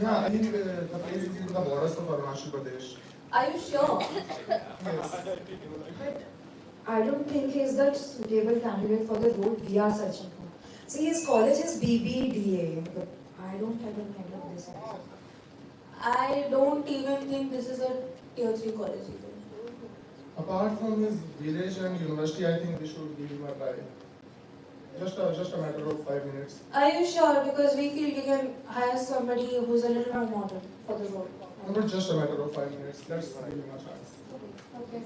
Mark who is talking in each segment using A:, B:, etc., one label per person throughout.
A: Yeah, I think the place is in the borders of Arunachal Pradesh.
B: Are you sure?
A: Yes.
C: But I don't think he's the suitable candidate for the role we are searching for. See, his college is BBDA, but I don't have any idea of this.
B: I don't even think this is a tier 3 college even.
A: Apart from his village and university, I think we should give him a try. Just a matter of 5 minutes.
B: Are you sure? Because we feel we can hire somebody who's a little more modern for the role.
A: No, but just a matter of 5 minutes. Let's give him a chance.
B: Okay.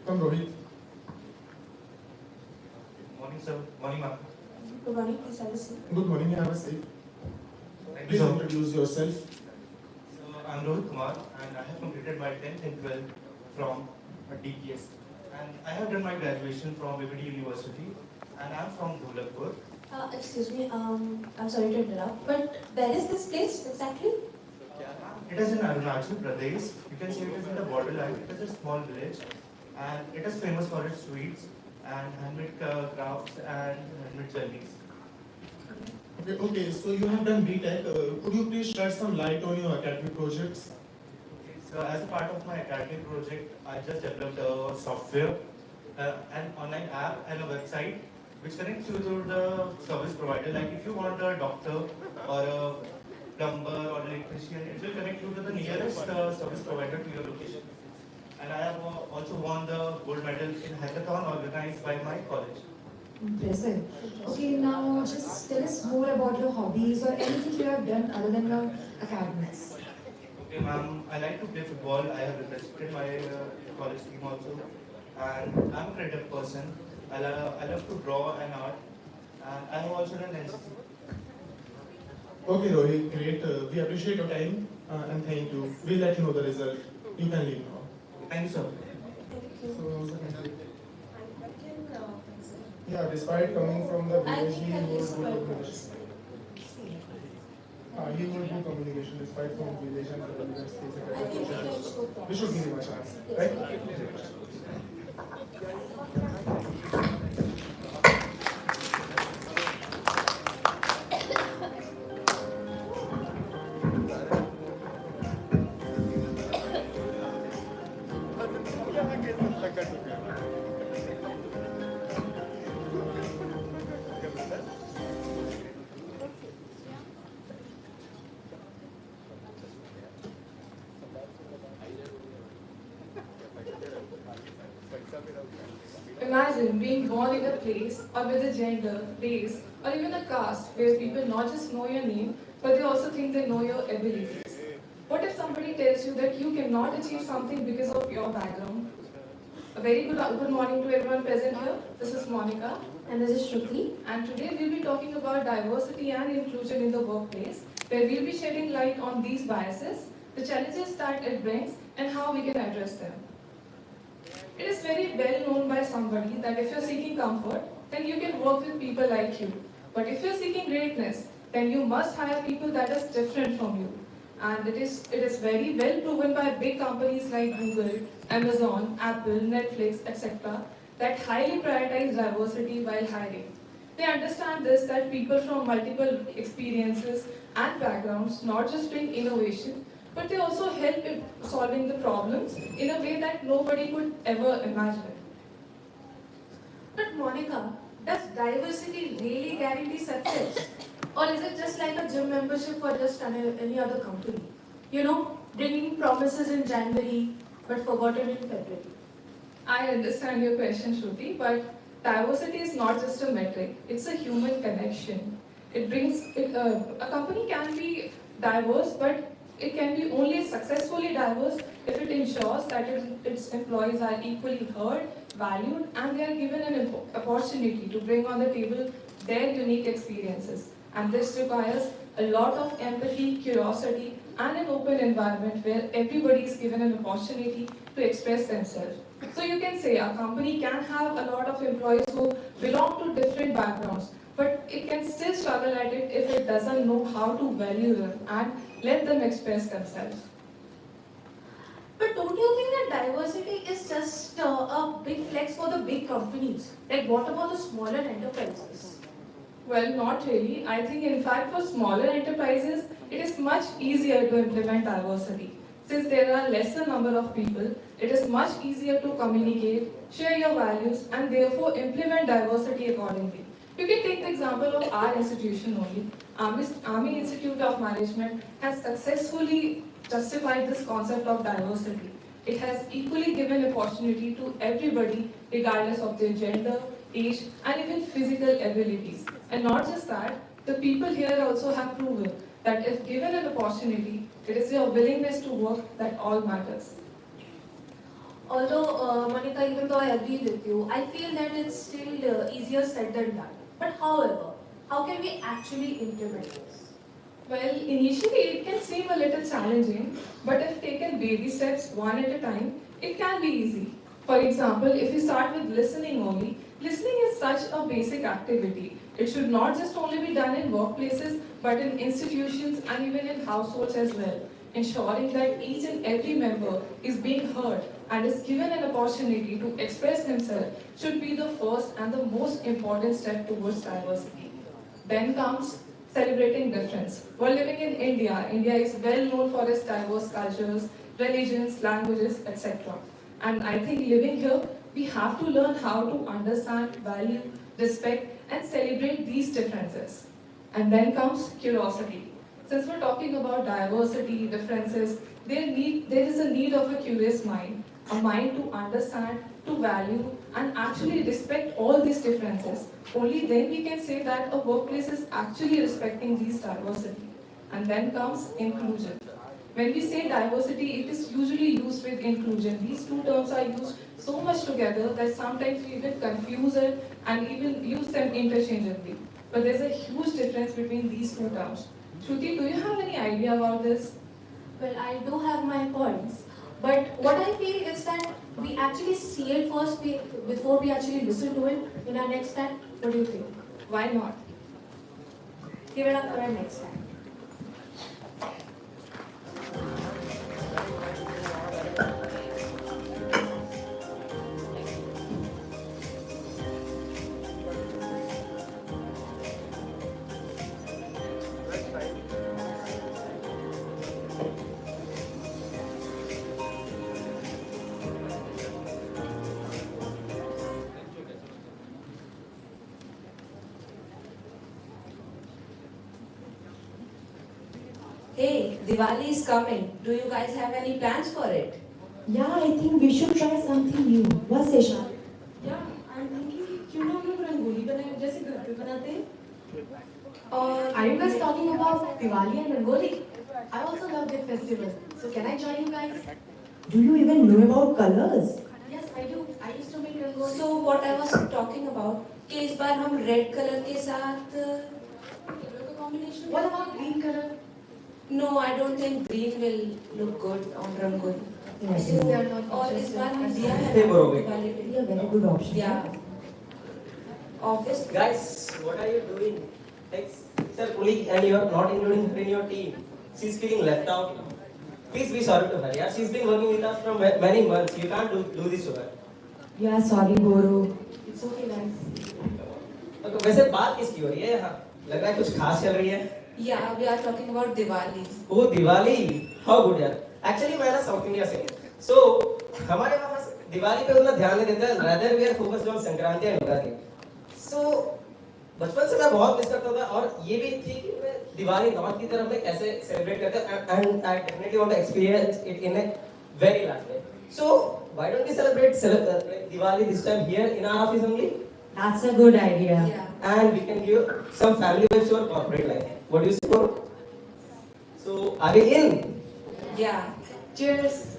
A: Come, Rohit.
D: Morning, sir. Morning, ma'am.
B: Good morning. Please have a seat.
A: Good morning. Have a seat.
D: Thank you,
A: Please
D: sir.
A: introduce yourself.
D: So, I'm Rohit Kumar, and I have completed my 10th and 12th from DPS. And I have done my graduation from AIMK University, and I'm from Dholakpur.
B: Excuse me. I'm sorry to interrupt, but where is this place exactly?
D: It is in Arunachal Pradesh. You can see it is in the borderline. It is a small village, and it is famous for its sweets and handmade crafts and handmade jewelries.
A: Okay, so you have done BTech. Could you please shed some light on your academic projects?
D: So as a part of my academic project, I just developed a software, an online app and a website which connects you to the service provider. Like if you want a doctor or a plumber or electrician, it will connect you to the nearest service provider to your location. And I have also won the gold medal in hackathon organized by my college.
C: Impressive. Okay, now just tell us more about your hobbies or anything you have done other than your academics.
D: Okay, ma'am, I like to play football. I have represented my college team also. And I'm a creative person. I love to draw and art. And I have also done NCC.
A: Okay, Rohit, great. We appreciate your time and thank you. We'll let you know the result. You can leave now.
D: Thank you, sir.
A: So, secondly, yeah, despite coming from the
B: I
A: village,
B: think
A: he
B: at
A: would
B: least
A: do
B: 12
A: communication. He would do communication despite from village and the village skills.
B: I think we can show
A: We should give him a chance,
B: Yes.
A: right?
E: Imagine being born in a place or with a gender, race, or even a caste where people not just know your name, but they also think they know your abilities. What if somebody tells you that you cannot achieve something because of your background? A very good morning to everyone present here. This is Monica,
B: And this is Shruti.
E: and today we'll be talking about diversity and inclusion in the workplace, where we'll be shedding light on these biases, the challenges that it brings, and how we can address them. It is very well known by somebody that if you're seeking comfort, then you can work with people like you. But if you're seeking greatness, then you must hire people that is different from you. And it is very well proven by big companies like Google, Amazon, Apple, Netflix, etc. that highly prioritize diversity while hiring. They understand this that people from multiple experiences and backgrounds not just bring innovation, but they also help in solving the problems in a way that nobody could ever imagine.
B: But Monica, does diversity really guarantee success? Or is it just like a gym membership for just any other company? You know, bringing promises in January but forgotten in February.
E: I understand your question, Shruti, but diversity is not just a metric, it's a human connection. A company can be diverse, but it can be only successfully diverse if it ensures that its employees are equally heard, valued, and they are given an opportunity to bring on the table their unique experiences. And this requires a lot of empathy, curiosity, and an open environment where everybody is given an opportunity to express themselves. So you can say a company can have a lot of employees who belong to different backgrounds, but it can still struggle at it if it doesn't know how to value them and let them express themselves.
B: But don't you think that diversity is just a big flex for the big companies? Like what about the smaller enterprises?
E: Well, not really. I think, in fact, for smaller enterprises, it is much easier to implement diversity. Since there are lesser number of people, it is much easier to communicate, share your values, and therefore implement diversity accordingly. You can take the example of our institution only. Army Institute of Management has successfully justified this concept of diversity. It has equally given opportunity to everybody, regardless of their gender, age, and even physical abilities. And not just that, the people here also have proven that if given an opportunity, it is your willingness to work that all matters.
B: Although, Monica, even though I agree with you, I feel that it's still easier said than done. But however, how can we actually implement this?
E: Well, initially it can seem a little challenging, but if taken baby steps one at a time, it can be easy. For example, if you start with listening only, listening is such a basic activity. It should not just only be done in workplaces, but in institutions and even in households as well. Ensuring that each and every member is being heard and is given an opportunity to express himself should be the first and the most important step towards diversity. Then comes celebrating difference. We're living in India. India is well known for its diverse cultures, religions, languages, etc. And I think living here, we have to learn how to understand, value, respect, and celebrate these differences. And then comes curiosity. Since we're talking about diversity, differences, there is a need of a curious mind, a mind to understand, to value, and actually respect all these differences. Only then we can say that a workplace is actually respecting these diversity. And then comes inclusion. When we say diversity, it is usually used with inclusion. These two terms are used so much together that sometimes we get confused and even use them interchangeably. But there's a huge difference between these two terms. Shruti, do you have any idea about this?
B: Well, I do have my points, but what I feel is that we actually see it first before we actually listen to it in our next time. What do you think?
E: Why not?
B: Give it up for our next time.
F: Hey, Diwali is coming. Do you guys have any plans for it?
G: Yeah, I think we should try something new. What, Sesha?
C: Yeah, I'm thinking क्यों ना हम लोग रंगोली बनाए जैसे घर पे बनाते हैं?
B: Are you guys talking about Diwali and Rangoli? I also love that festival. So can I join you guys?
G: Do you even know about colors?
B: Yes, I do. I used to make Rangoli.
F: So what I was talking about कि इस बार हम red colour के साथ combination.
B: What about green color?
F: No, I don't think green will look good on rangoli.
G: Yes,
B: Since they
G: no.
B: are not
F: और इस बार हम दिया है
H: Same करोगे?
F: दिवाली पे.
G: Yeah, very good option.
F: Yeah. Office.
H: Guys, what are you doing? Like, sir, colleague, and you are not including her in your team. She's feeling left out. Please be sorry to her. Yeah, she's been working with us from many months. You can't do this to her.
G: Yeah, sorry, Goro.
B: It's okay, guys.
H: तो वैसे बात किसकी हो रही है यहाँ? लग रहा है कुछ खास चल रही है.
F: Yeah, we are talking about Diwali.
H: Oh, Diwali. How good यार. Actually मैं ना South India से. So हमारे वहाँ दिवाली पे उतना ध्यान नहीं देते. Rather we are focused on Sankranti and Navratri. So बचपन से मैं बहुत मिस करता था और ये भी थी कि मैं दिवाली नॉर्थ की तरफ में कैसे सेलिब्रेट करते हैं and I definitely want to experience it in a very large way. So why don't we celebrate Diwali this time here in our office only?
G: That's a good idea.
F: Yeah.
H: And we can give some family vibes to our corporate life. What do you say, bro? So are we in?
F: Yeah.
B: Cheers.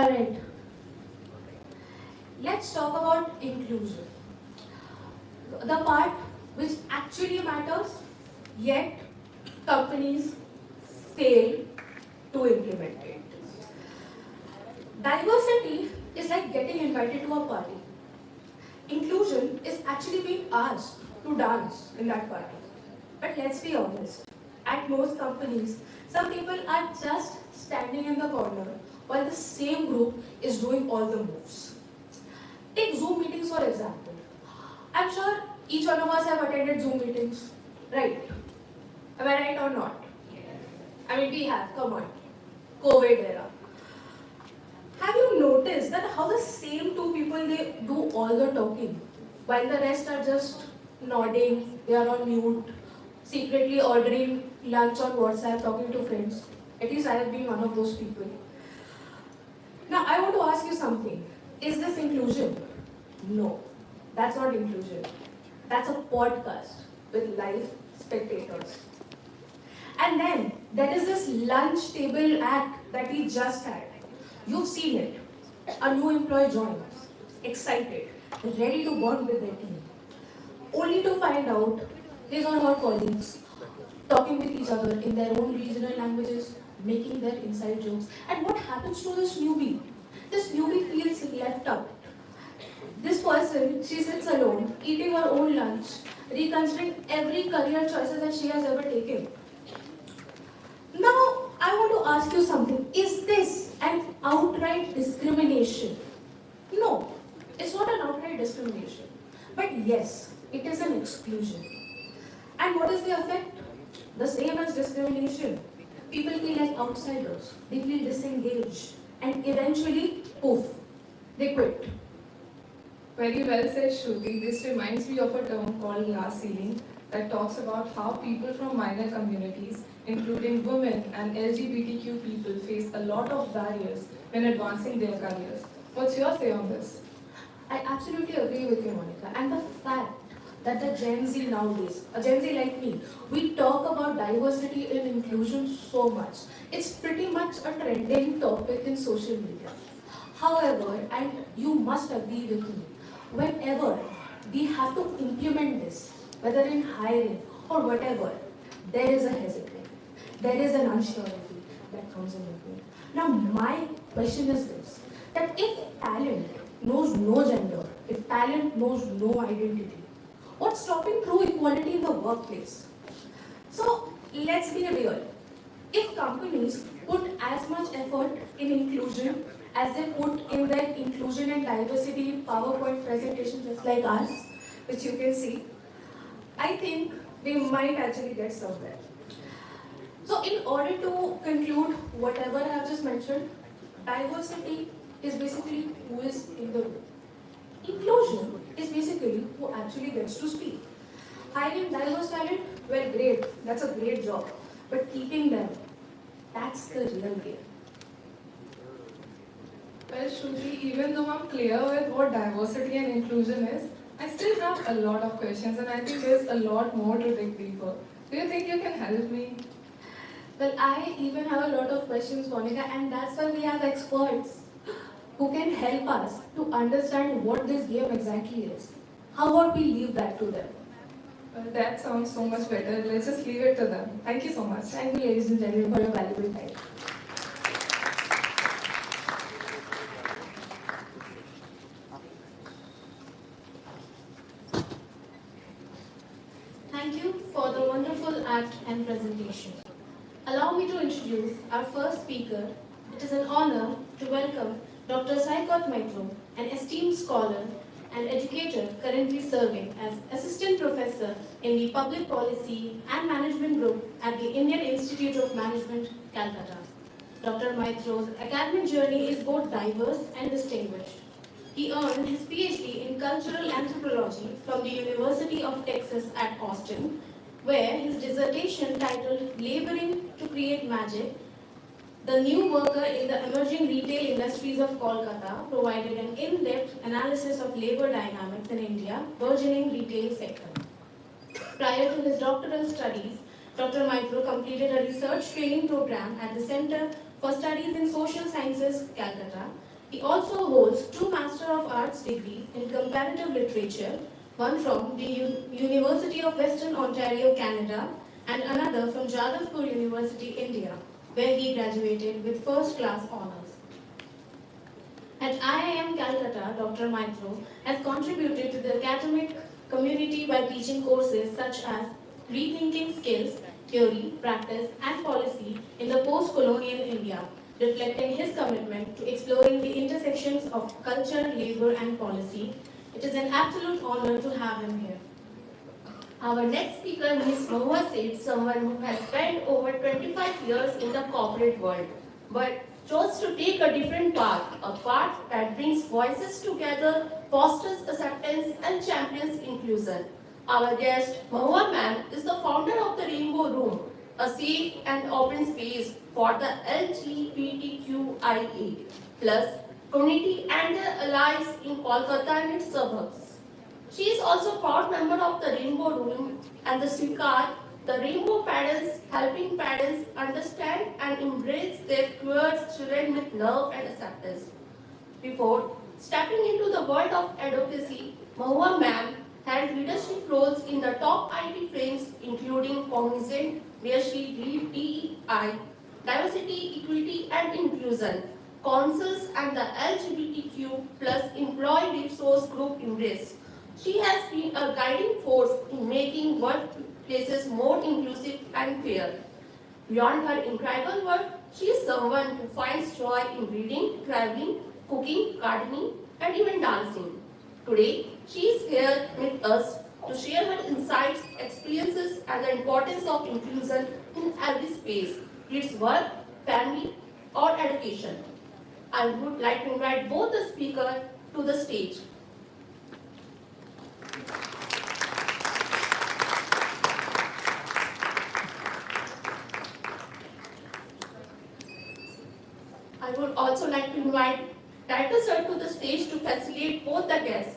B: Alright, let's talk about inclusion. The part which actually matters, yet companies fail to implement it. Diversity is like getting invited to a party. Inclusion is actually being asked to dance in that party. But let's be honest, at most companies, some people are just standing in the corner while the same group is doing all the moves. Take Zoom meetings for example. I'm sure each one of us have attended Zoom meetings, right? Am I right or not? I mean, we have, come on. COVID era. Have you noticed that how the same two people, they do all the talking while the rest are just nodding, they are on mute, secretly ordering lunch on WhatsApp, talking to friends. At least I have been one of those people. Now I want to ask you something. Is this inclusion? No, that's not inclusion. That's a podcast with live spectators. And then there is this lunch table act that we just had. You've seen it. A new employee joins, excited, ready to bond with their team. Only to find out his or her colleagues talking with each other in their own regional languages, making their inside jokes. And what happens to this newbie? This newbie feels left out. This person, she sits alone, eating her own lunch, reconsidering every career choices that she has ever taken. Now, I want to ask you something. Is this an outright discrimination? No, it's not an outright discrimination. But yes, it is an exclusion. And what is the effect? The same as discrimination. People feel like outsiders. They feel disengaged. And eventually, poof, they quit.
E: Very well said, Shruti. This reminds me of a term called glass ceiling that talks about how people from minor communities, including women and LGBTQ people, face a lot of barriers when advancing their careers. What's your say on this?
B: I absolutely agree with you, Monica. And the fact that the Gen Z nowadays, a Gen Z like me, we talk about diversity and inclusion so much. It's pretty much a trending topic in social media. However, and you must agree with me, whenever we have to implement this, whether in hiring or whatever, there is a hesitation. There is an uncertainty that comes in between. Now, my question is this, that if talent knows no gender, if talent knows no identity, what's stopping true equality in the workplace? So, let's be real. If companies put as much effort in inclusion as they put in their inclusion and diversity PowerPoint presentation just like ours, which you can see, I think we might actually get somewhere. So in order to conclude whatever I have just mentioned, diversity is basically who is in the room. Inclusion is basically who actually gets to speak. Hiring diverse talent, well great, that's a great job. But keeping them, that's the real game.
E: Well, Shruti, even though I'm clear with what diversity and inclusion is, I still have a lot of questions and I think there's a lot more to dig deeper. Do you think you can help me?
B: Well, I even have a lot of questions, Monica, and that's why we have experts who can help us to understand what this game exactly is. How about we leave that to them?
E: Well, that sounds so much better. Let's just leave it to them. Thank you so much.
B: Thank you, ladies and gentlemen, for your valuable time.
I: Thank you for the wonderful act and presentation. Allow me to introduce our first speaker. It is an honor to welcome Dr. Saikat Maitra, an esteemed scholar and educator currently serving as Assistant Professor in the Public Policy and Management Group at the Indian Institute of Management, Kolkata. Dr. Maitra's academic journey is both diverse and distinguished. He earned his PhD in Cultural Anthropology from the University of Texas at Austin, where his dissertation titled Laboring to Create Magic, the new worker in the emerging retail industries of Kolkata, provided an in-depth analysis of labor dynamics in India's burgeoning retail sector. Prior to his doctoral studies, Dr. Maitra completed a research training program at the Center for Studies in Social Sciences, Calcutta. He also holds 2 Master of Arts degrees in Comparative Literature, one from the University of Western Ontario, Canada, and another from Jadavpur University, India, where he graduated with first-class honors. At IIM Kolkata, Dr. Maitra has contributed to the academic community by teaching courses such as Rethinking Skills, Theory, Practice, and Policy in the Post-Colonial India, reflecting his commitment to exploring the intersections of culture, labor, and policy. It is an absolute honor to have him here.
J: Our next speaker, Ms. Mahua Seth, someone who has spent over 25 years in the corporate world, but chose to take a different path, a path that brings voices together, fosters acceptance, and champions inclusion. Our guest, Mahua ma'am, is the founder of the Rainbow Room, a safe and open space for the LGBTQIA plus community and their allies in Kolkata and its suburbs. She is also a proud member of the Rainbow Room and the Saikat, the Rainbow Parents, helping parents understand and embrace their queer children with love and acceptance. Before stepping into the world of advocacy, Mahua ma'am had leadership roles in the top IT firms, including Cognizant, where she led DEI, Diversity, Equity and Inclusion, Councils and the LGBTQ plus Employee Resource Group Embrace. She has been a guiding force in making workplaces more inclusive and fair. Beyond her incredible work, she is someone who finds joy in reading, traveling, cooking, gardening, and even dancing. Today, she is here with us to share her insights, experiences, and the importance of inclusion in every space, be it work, family, or education. I would like to invite both the speakers to the stage. I would also like to invite Director Sir to the stage to facilitate both the guests.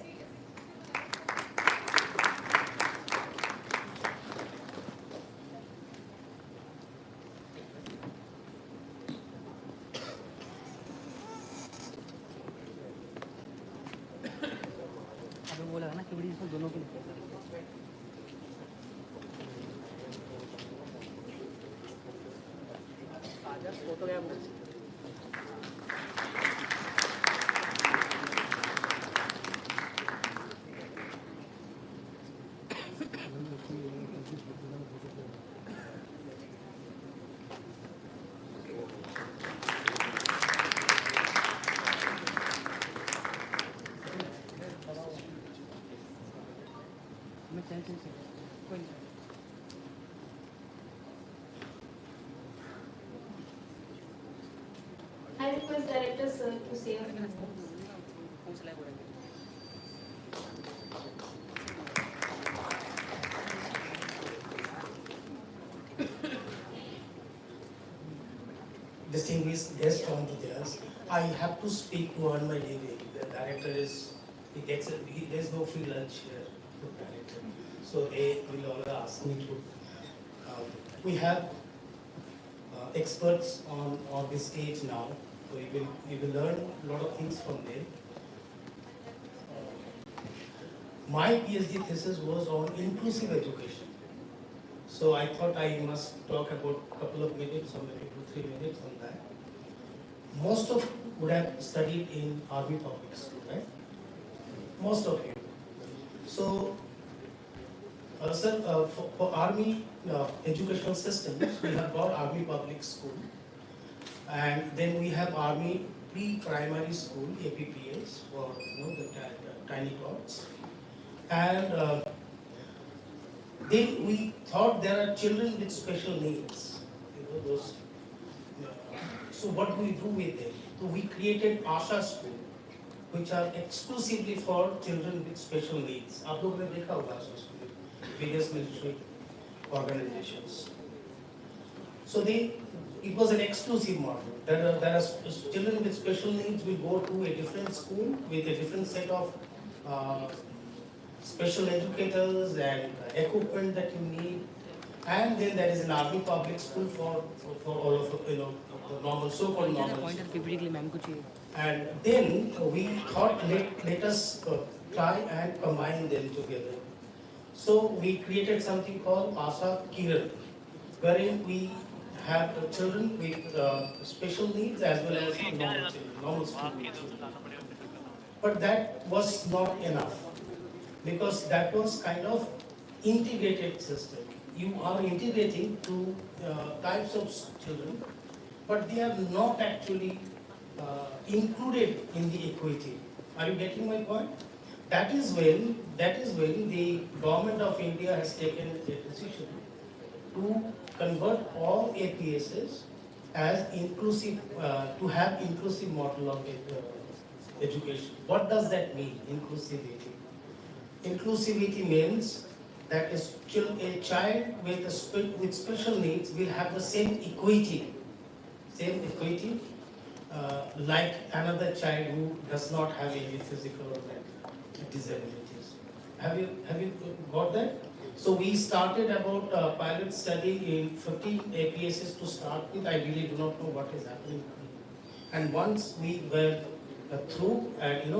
I: I request Director Sir to say a few words.
K: Distinguished guests on to theirs, I have to speak to earn my living. The director is, there's no free lunch here to director. So they will always ask me to. We have experts on this stage now. So you will learn a lot of things from them. My PhD thesis was on inclusive education. So I thought I must talk about a couple of minutes or maybe 2-3 minutes on that. Most of you would have studied in Army Public School, right? Most of you. So, sir, for Army educational systems, we have got Army Public School. And then we have Army Pre-Primary School, APPS, for the tiny tots. And then we thought there are children with special needs. Those. So what do we do with them? So we created ASHA School, which are exclusively for children with special needs. आप लोगों ने देखा होगा ASHA School, various military organizations. So it was an exclusive model. There are children with special needs will go to a different school with a different set of special educators and equipment that you need. And then there is an Army Public School for all of the normal, so-called normal. And then we thought, let us try and combine them together. So we created something called Asa Kiran, wherein we have children with special needs as well as normal children, normal students. But that was not enough, because that was kind of integrated system. You are integrating two types of children, but they are not actually included in the equity. Are you getting my point? That is when the government of India has taken a decision to convert all APSs as inclusive, to have inclusive model of education. What does that mean, inclusivity? Inclusivity means that a child with special needs will have the same equity like another child who does not have any physical or mental disabilities. Have you got that? So we started about a pilot study in 15 APSs to start with. I really do not know what is happening. And once we were through, and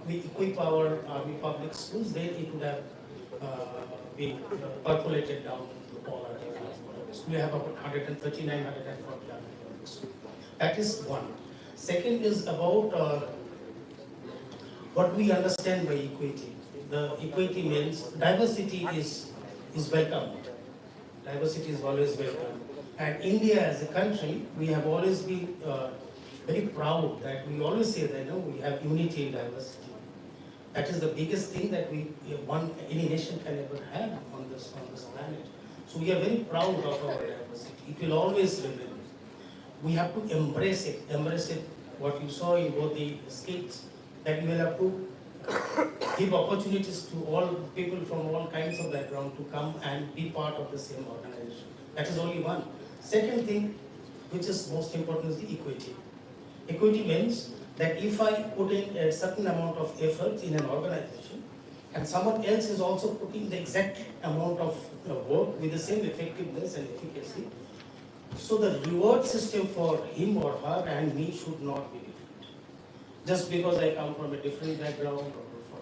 K: we equip our army public schools, then it would have been percolated down to all our different schools. We have about 139, 140 public schools. That is one. Second is about what we understand by equity. The equity means diversity is welcome. Diversity is always welcome. And India as a country, we have always been very proud that we always say that we have unity in diversity. That is the biggest thing that any nation can ever have on this planet. So we are very proud of our diversity. It will always remain. We have to embrace it. What you saw in both the skits, that we will have to give opportunities to all people from all kinds of background to come and be part of the same organization. That is only one. Second thing, which is most important, is the equity. Equity means that if I put in a certain amount of effort in an organization, and someone else is also putting the exact amount of work with the same effectiveness and efficacy, so the reward system for him or her and me should not be different. Just because I come from a different background or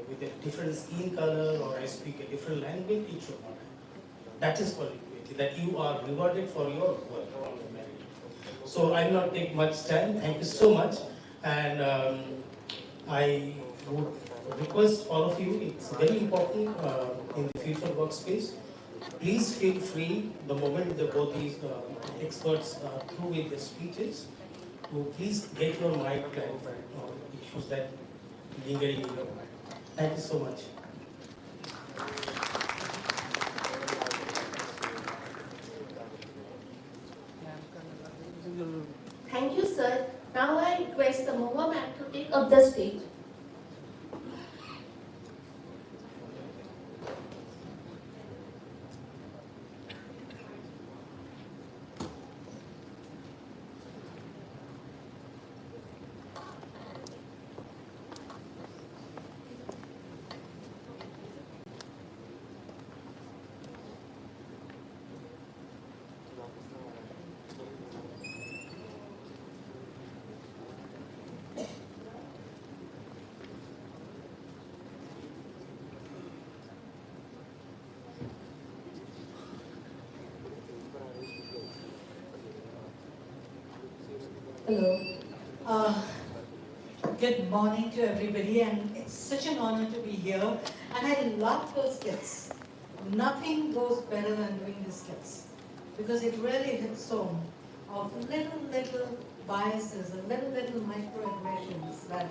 K: with a different skin color or I speak a different language, it should not happen. That is called equity, that you are rewarded for your work on the merit. So I will not take much time. Thank you so much. And I would request all of you, it's very important in the future workspace. Please feel free, the moment both these experts are through with their speeches, to please get your mind clarified on issues that lingering in your mind. Thank you so much.
J: Thank you, sir. Now I request the Mahua ma'am to take up the stage.
L: Hello. Good morning to everybody, and it's such an honor to be here. And I love those skits. Nothing goes better than doing the skits, because it really hits home of little biases and little microaggressions that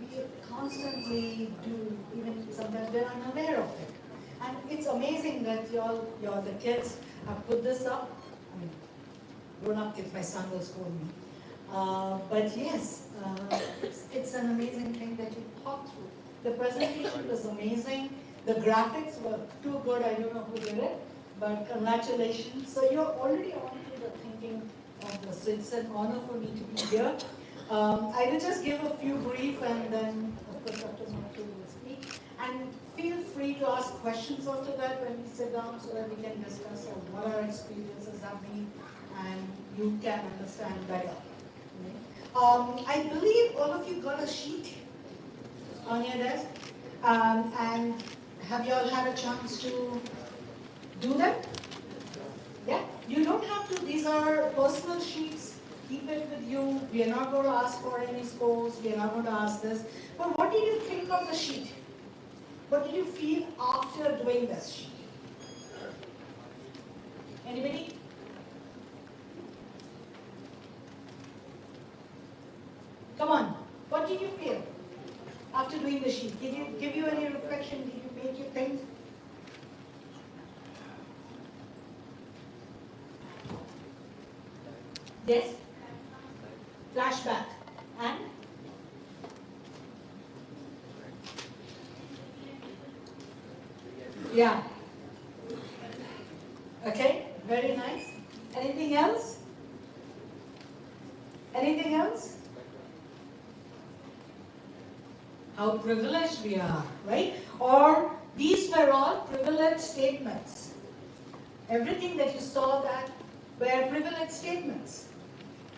L: we constantly do, even sometimes we're unaware of it. And it's amazing that you're the kids have put this up. I mean, grown-up kids, my son will scold me. But yes, it's an amazing thing that you thought through. The presentation was amazing. The graphics were too good. I don't know who did it, but congratulations. So you're already on to the thinking of this. So it's an honor for me to be here. I will just give a few brief, and then of course Dr. Maitra will speak. And feel free to ask questions after that when we sit down, so that we can discuss what our experiences have been, and you can understand better. I believe all of you got a sheet on your desk. And have you all had a chance to do them? Yeah, you don't have to, these are personal sheets. Keep it with you. We are not going to ask for any scores. We are not going to ask this. But what did you think of the sheet? What did you feel after doing this sheet? Anybody? Come on. What did you feel after doing the sheet? Did it give you any reflection? Did it make you think? Yes? Flashback. And? Yeah. Okay, very nice. Anything else? Anything else? How privileged we are, right? Or these were all privileged statements. Everything that you saw that were privileged statements.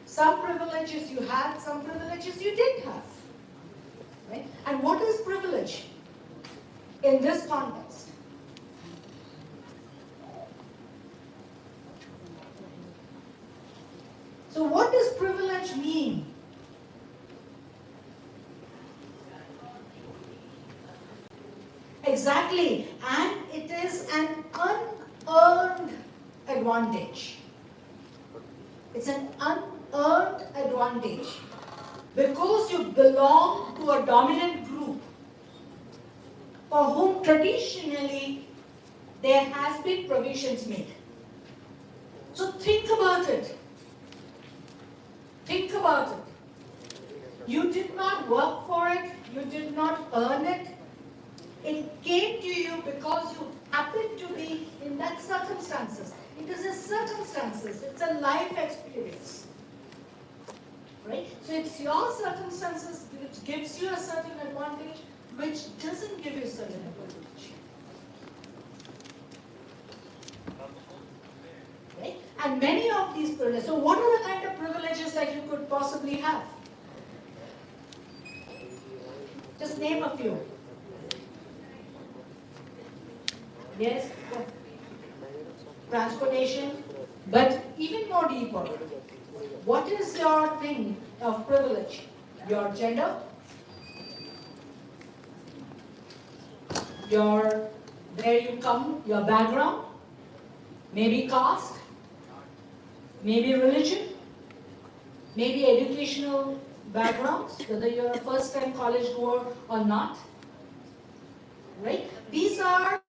L: Some privileges you had, some privileges you didn't have. Right? And what is privilege in this context? So what does privilege mean? Exactly, and it is an unearned advantage. It's an unearned advantage because you belong to a dominant group for whom traditionally there has been provisions made. So think about it. Think about it. You did not work for it, you did not earn it. It came to you because you happened to be in that circumstances. It is a circumstances, it's a life experience. Right? So it's your circumstances which gives you a certain advantage, which doesn't give you a certain advantage. Right? And many of these privileges, so what are the kind of privileges that you could possibly have? Just name a few. Yes? Transportation, but even more deeper. What is your thing of privilege? Your gender? Your, where you come, your background? Maybe caste? Maybe religion? Maybe educational backgrounds, whether you're a first-time college goer or not. Right? These are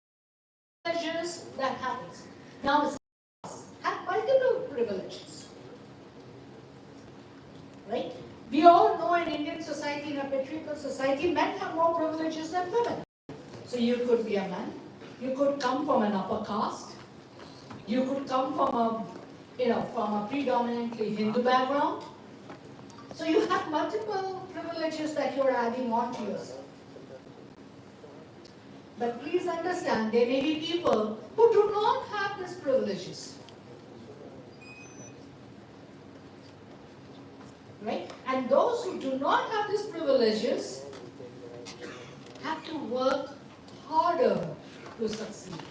L: privileges that happens. Now, have multiple privileges. Right? We all know in Indian society, in a patriarchal society, men have more privileges than women. So you could be a man, you could come from an upper caste, you could come from a predominantly Hindu background. So you have multiple privileges that you're adding on to yourself. But please understand, there may be people who do not have these privileges. Right? And those who do not have these privileges have to work harder to succeed.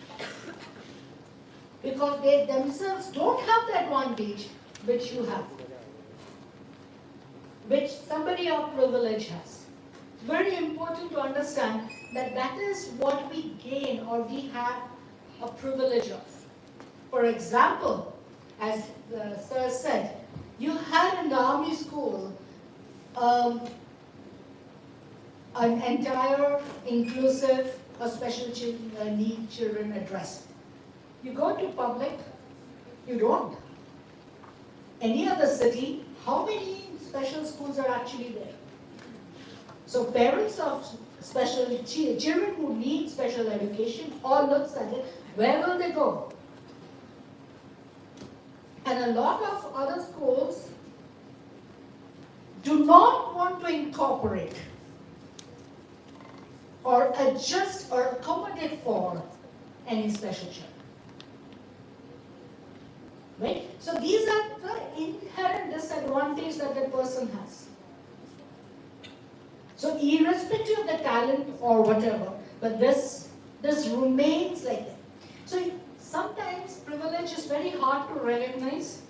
L: Because they themselves don't have the advantage which you have, which somebody of privilege has. It's very important to understand that that is what we gain or we have a privilege of. For example, as the sir said, you had in the army school an entire inclusive or special need children address. You go to public, you don't. Any other city, how many special schools are actually there? So parents of special children who need special education all looks at it, where will they go? And a lot of other schools do not want to incorporate or adjust or accommodate for any special child. Right? So these are the inherent disadvantages that the person has. irrespective of the talent or whatever, but this remains like that. So sometimes privilege is very hard to recognize.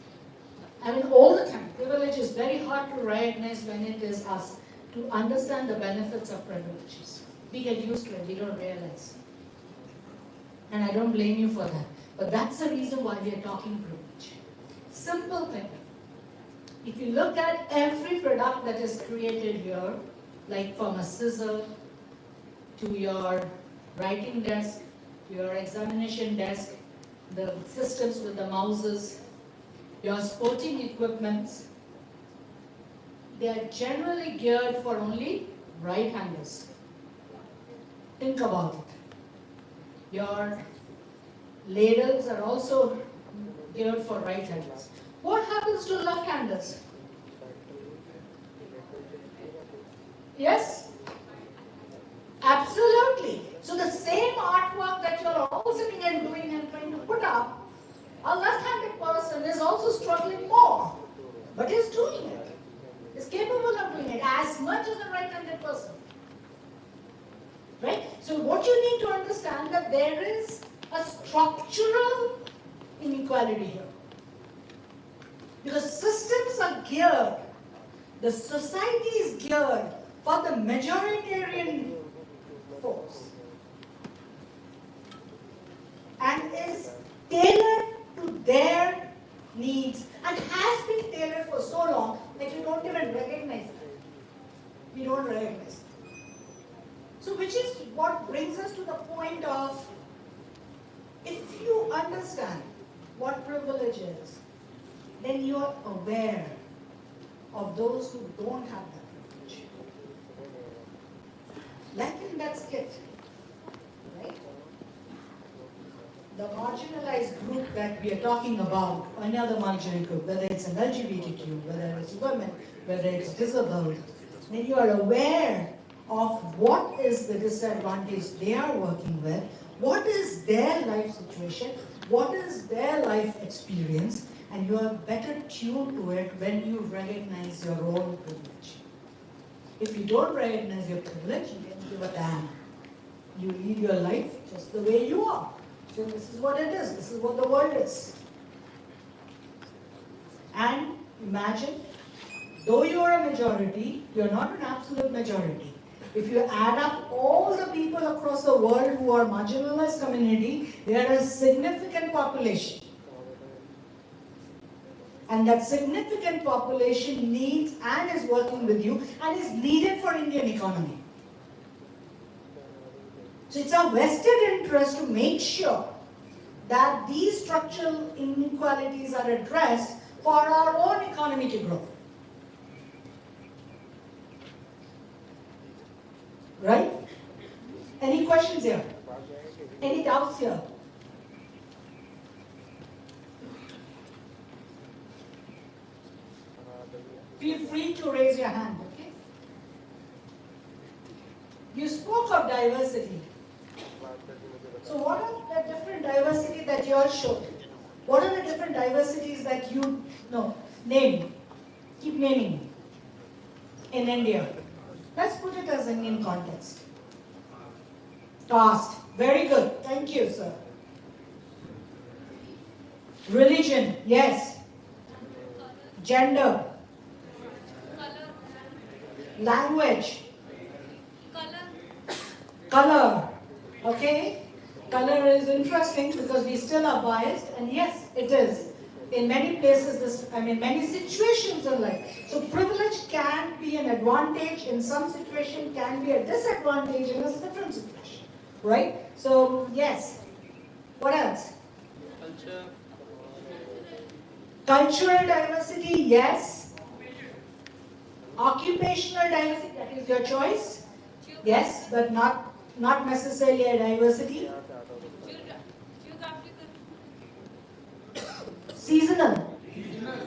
L: I mean, all the time, privilege is very hard to recognize when it is us, to understand the benefits of privileges. We get used to it, we don't realize. And I don't blame you for that. But that's the reason why we are talking privilege. Simple thing. If you look at every product that is created here, like from a scissor to your writing desk, your examination desk, the systems with the mouses, your sporting equipments, they are generally geared for only right-handers. Think about it. Your ladles are also geared for right-handers. What happens to left-handers? Yes? Absolutely. So the same artwork that you're all sitting and doing and trying to put up, a left-handed person is also struggling more, but is doing it. Is capable of doing it as much as a right-handed person. Right? So what you need to understand that there is a structural inequality here. Because systems are geared, the society is geared for the majoritarian folks and is tailored to their needs and has been tailored for so long that you don't even recognize it. We don't recognize it. So which is what brings us to the point of, if you understand what privilege is, then you are aware of those who don't have that privilege. Like in that skit, right? The marginalized group that we are talking about, another marginalized group, whether it's an LGBTQ, whether it's women, whether it's disabled, then you are aware of what is the disadvantage they are working with, what is their life situation, what is their life experience, and you are better tuned to it when you recognize your own privilege. If you don't recognize your privilege, you can give a damn. You lead your life just the way you are. So this is what it is. This is what the world is. And imagine, though you are a majority, you are not an absolute majority. If you add up all the people across the world who are marginalized community, they are a significant population. And that significant population needs and is working with you and is needed for Indian economy. So it's our vested interest to make sure that these structural inequalities are addressed for our own economy to grow. Right? Any questions here? Any doubts here? Feel free to raise your hand, okay? You spoke of diversity. So what are the different diversity that you all showed? What are the different diversities that you know? Name. Keep naming. In India. Let's put it as an Indian context. Caste. Very good. Thank you, sir. Religion. Yes. Gender. Language. Color. Okay? Color is interesting because we still are biased, and yes, it is. In many places, many situations are like. So privilege can be an advantage in some situation, can be a disadvantage in a different situation. Right? So, yes. What else?
M: Culture.
L: Cultural diversity, yes. Occupational diversity, that is your choice. Yes, but not necessarily a diversity. Seasonal.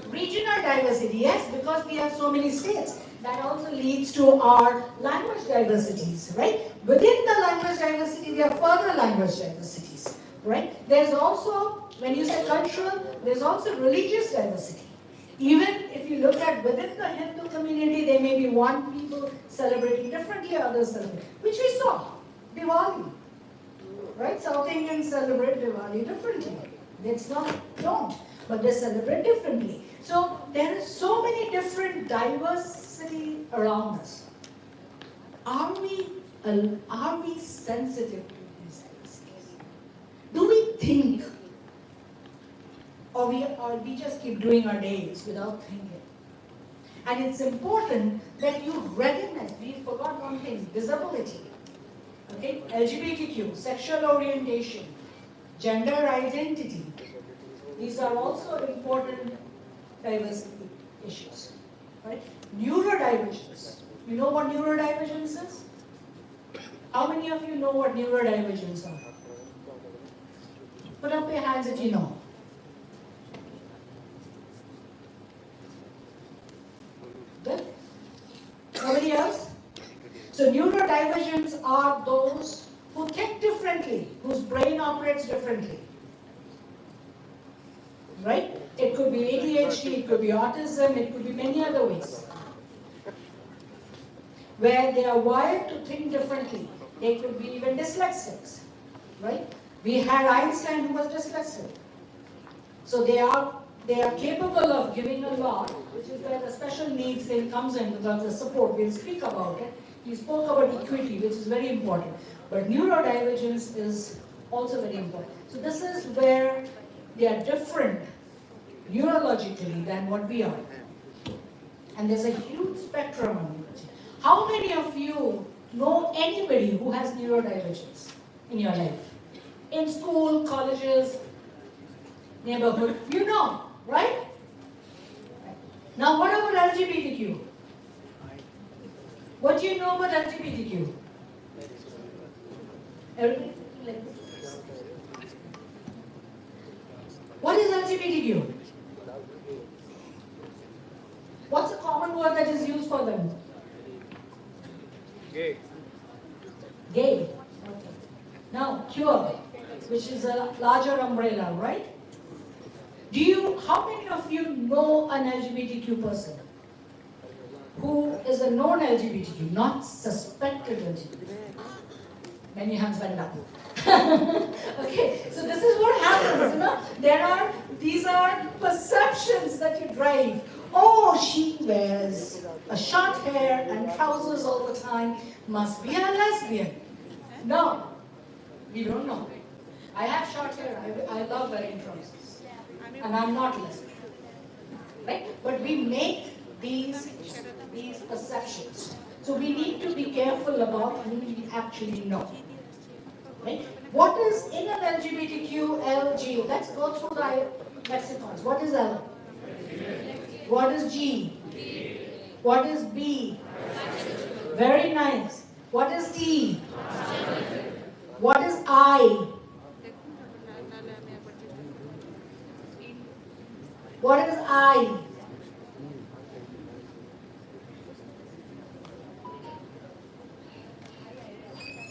L: Regional diversity, yes, because we have so many states. That also leads to our language diversities, right? Within the language diversity, there are further language diversities, right? There's also, when you say cultural, there's also religious diversity. Even if you look at within the Hindu community, there may be one people celebrating differently, others celebrate, which we saw, Diwali. Right? South Indians celebrate Diwali differently. That's not, don't, but they celebrate differently. So there is so many different diversity around us. Are we sensitive to these diversities? Do we think, or we just keep doing our days without thinking? And it's important that you recognize, we forgot one thing, disability. Okay, LGBTQ, sexual orientation, gender identity. These are also important diversity issues. Right? Neurodivergence. You know what neurodivergence is? How many of you know what neurodivergence are? Put up your hands if you know. Good? Nobody else? So neurodivergents are those who think differently, whose brain operates differently. Right? It could be ADHD, it could be autism, it could be many other ways. Where they are wired to think differently. They could be even dyslexics. Right? We had Einstein who was dyslexic. So they are capable of giving a lot, which is where the special needs thing comes in because the support, we'll speak about it. He spoke about equity, which is very important. But neurodivergence is also very important. So this is where they are different neurologically than what we are. And there's a huge spectrum on it. How many of you know anybody who has neurodivergence in your life? In school, colleges, neighborhood, you know, right? Now what about LGBTQ? What do you know about LGBTQ? Everybody? What is LGBTQ? What's a common word that is used for them? Gay. Gay. Okay. Now, queer, which is a larger umbrella, right? How many of you know an LGBTQ person? Who is a known LGBTQ, not suspected LGBTQ? Many hands went up. Okay, so this is what happens, you know. These are perceptions that you drive. Oh, she wears a short hair and trousers all the time, must be a lesbian. No, we don't know. I have short hair, I love wearing trousers. And I'm not lesbian. Right? But we make these perceptions. So we need to be careful about who we actually know. Right? What is in an LGBTQ, LG? Let's go through the lexicons. What is L? What is G? What is B? Very nice. What is T? What is I? What is I?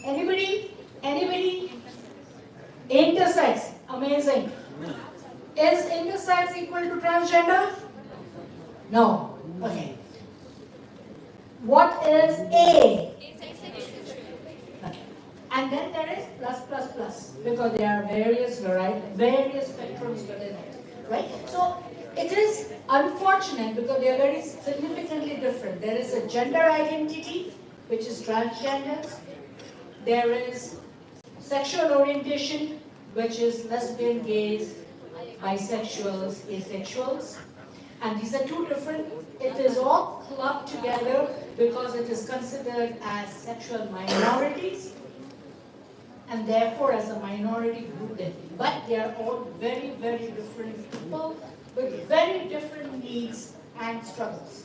L: Anybody? Anybody? Intersex. Amazing. Is intersex equal to transgender? No. Okay. What is A? Okay. And then there is plus plus plus because there are various spectrums within it. Right? So it is unfortunate because they are very significantly different. There is a gender identity, which is transgenders. There is sexual orientation, which is lesbian, gays, bisexuals, asexuals. And these are two different, it is all clubbed together because it is considered as sexual minorities and therefore as a minority group. But they are all very, very different people with very different needs and struggles.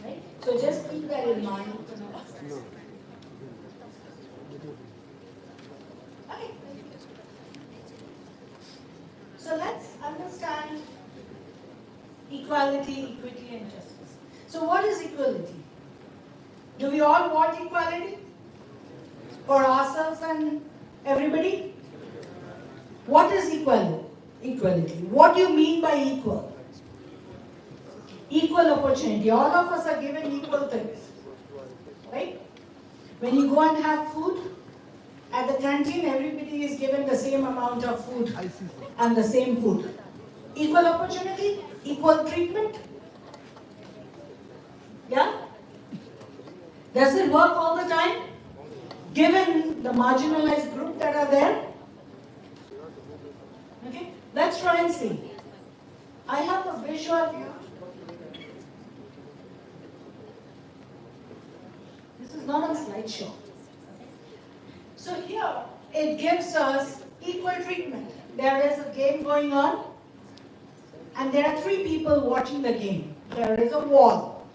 L: Right? So just keep that in mind. Okay. So let's understand equality, equity, and justice. So what is equality? Do we all want equality? For ourselves and everybody? What is equality? What do you mean by equal? Equal opportunity. All of us are given equal things. Right? When you go and have food, at the canteen, everybody is given the same amount of food and the same food. Equal opportunity, equal treatment. Yeah? Does it work all the time? Given the marginalized group that are there? Okay, let's try and see. I have a visual here. This is not a slideshow. So here, it gives us equal treatment. There is a game going on, and there are 3 people watching the game. There is a wall.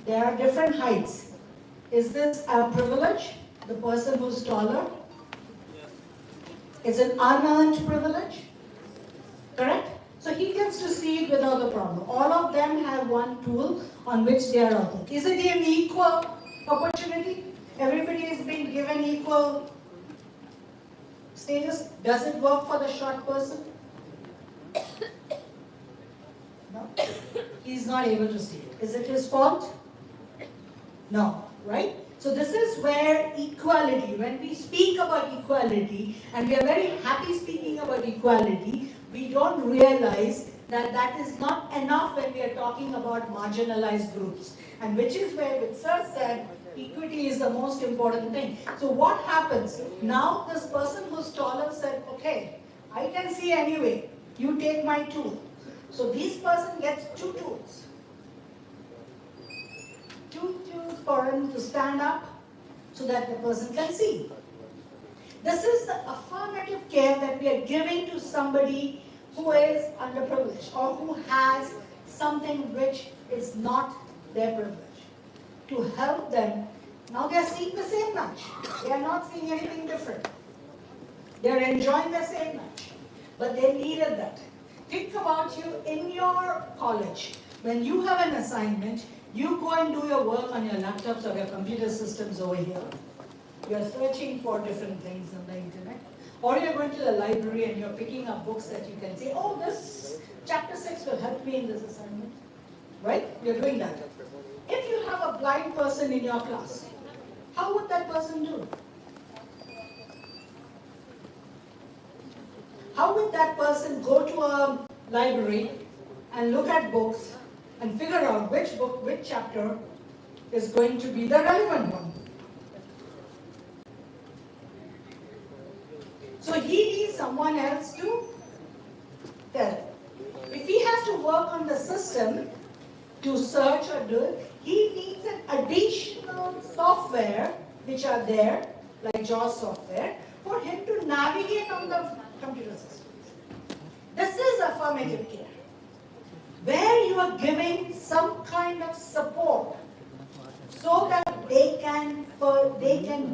L: There are different heights. Is this a privilege? The person who's taller? It's an unearned privilege? Correct? So he gets to see it without a problem. All of them have one tool on which they are working. Is it an equal opportunity? Everybody is being given equal status. Does it work for the short person? No. He's not able to see it. Is it his fault? No. Right? So this is where equality, when we speak about equality, and we are very happy speaking about equality, we don't realize that that is not enough when we are talking about marginalized groups. And which is where, which Sir said, equity is the most important thing. So what happens? Now this person who's taller said, okay, I can see anyway, you take my tool. So this person gets 2 tools. 2 tools for him to stand up so that the person can see. This is the affirmative care that we are giving to somebody who is underprivileged or who has something which is not their privilege. To help them, now they are seeing the same match. They are not seeing anything different. They are enjoying the same match. But they needed that. Think about you in your college. When you have an assignment, you go and do your work on your laptops or your computer systems over here. You're searching for different things on the internet. Or you're going to the library and you're picking up books that you can say, oh, this chapter 6 will help me in this assignment. Right? You're doing that. If you have a blind person in your class, how would that person do? How would that person go to a library and look at books and figure out which book, which chapter is going to be the relevant one? So he needs someone else to tell him. If he has to work on the system to search or do it, he needs an additional software which are there, like JAWS software, for him to navigate on the computer systems. This is affirmative care, where you are giving some kind of support so that they can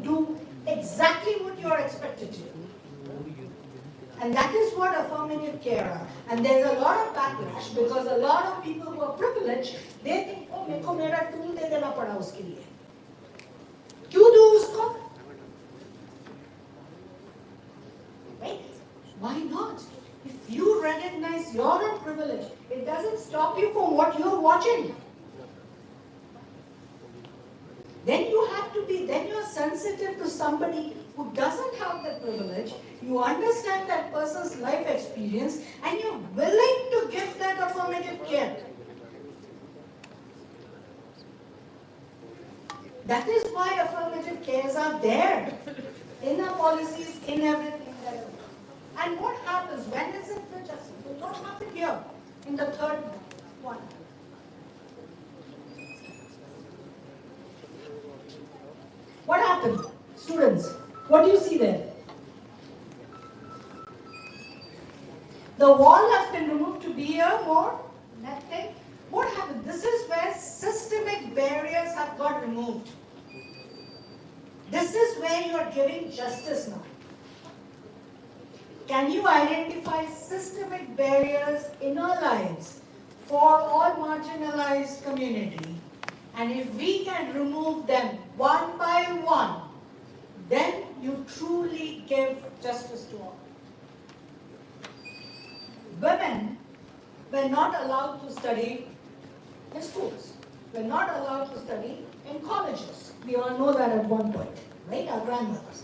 L: do exactly what you are expected to do. And that is what affirmative care are. And there's a lot of backlash because a lot of people who are privileged, they think, oh, मेरे को मेरा tool दे देना पड़ा उसके लिए. क्यों दूँ उसको? Right? Why not? If you recognize you're a privilege, it doesn't stop you from what you're watching. Then you have to be, then you're sensitive to somebody who doesn't have that privilege, you understand that person's life experience, and you're willing to give that affirmative care. That is why affirmative cares are there in our policies, in everything that we do. And what happens? When is it the justice? What happened here in the third one? What happened? Students, what do you see there? The wall has been removed to be a more net thing. What happened? This is where systemic barriers have got removed. This is where you are giving justice now. Can you identify systemic barriers in our lives for all marginalized community? And if we can remove them one by one, then you truly give justice to all. Women were not allowed to study in schools. We're not allowed to study in colleges. We all know that at one point, right? Our grandmothers.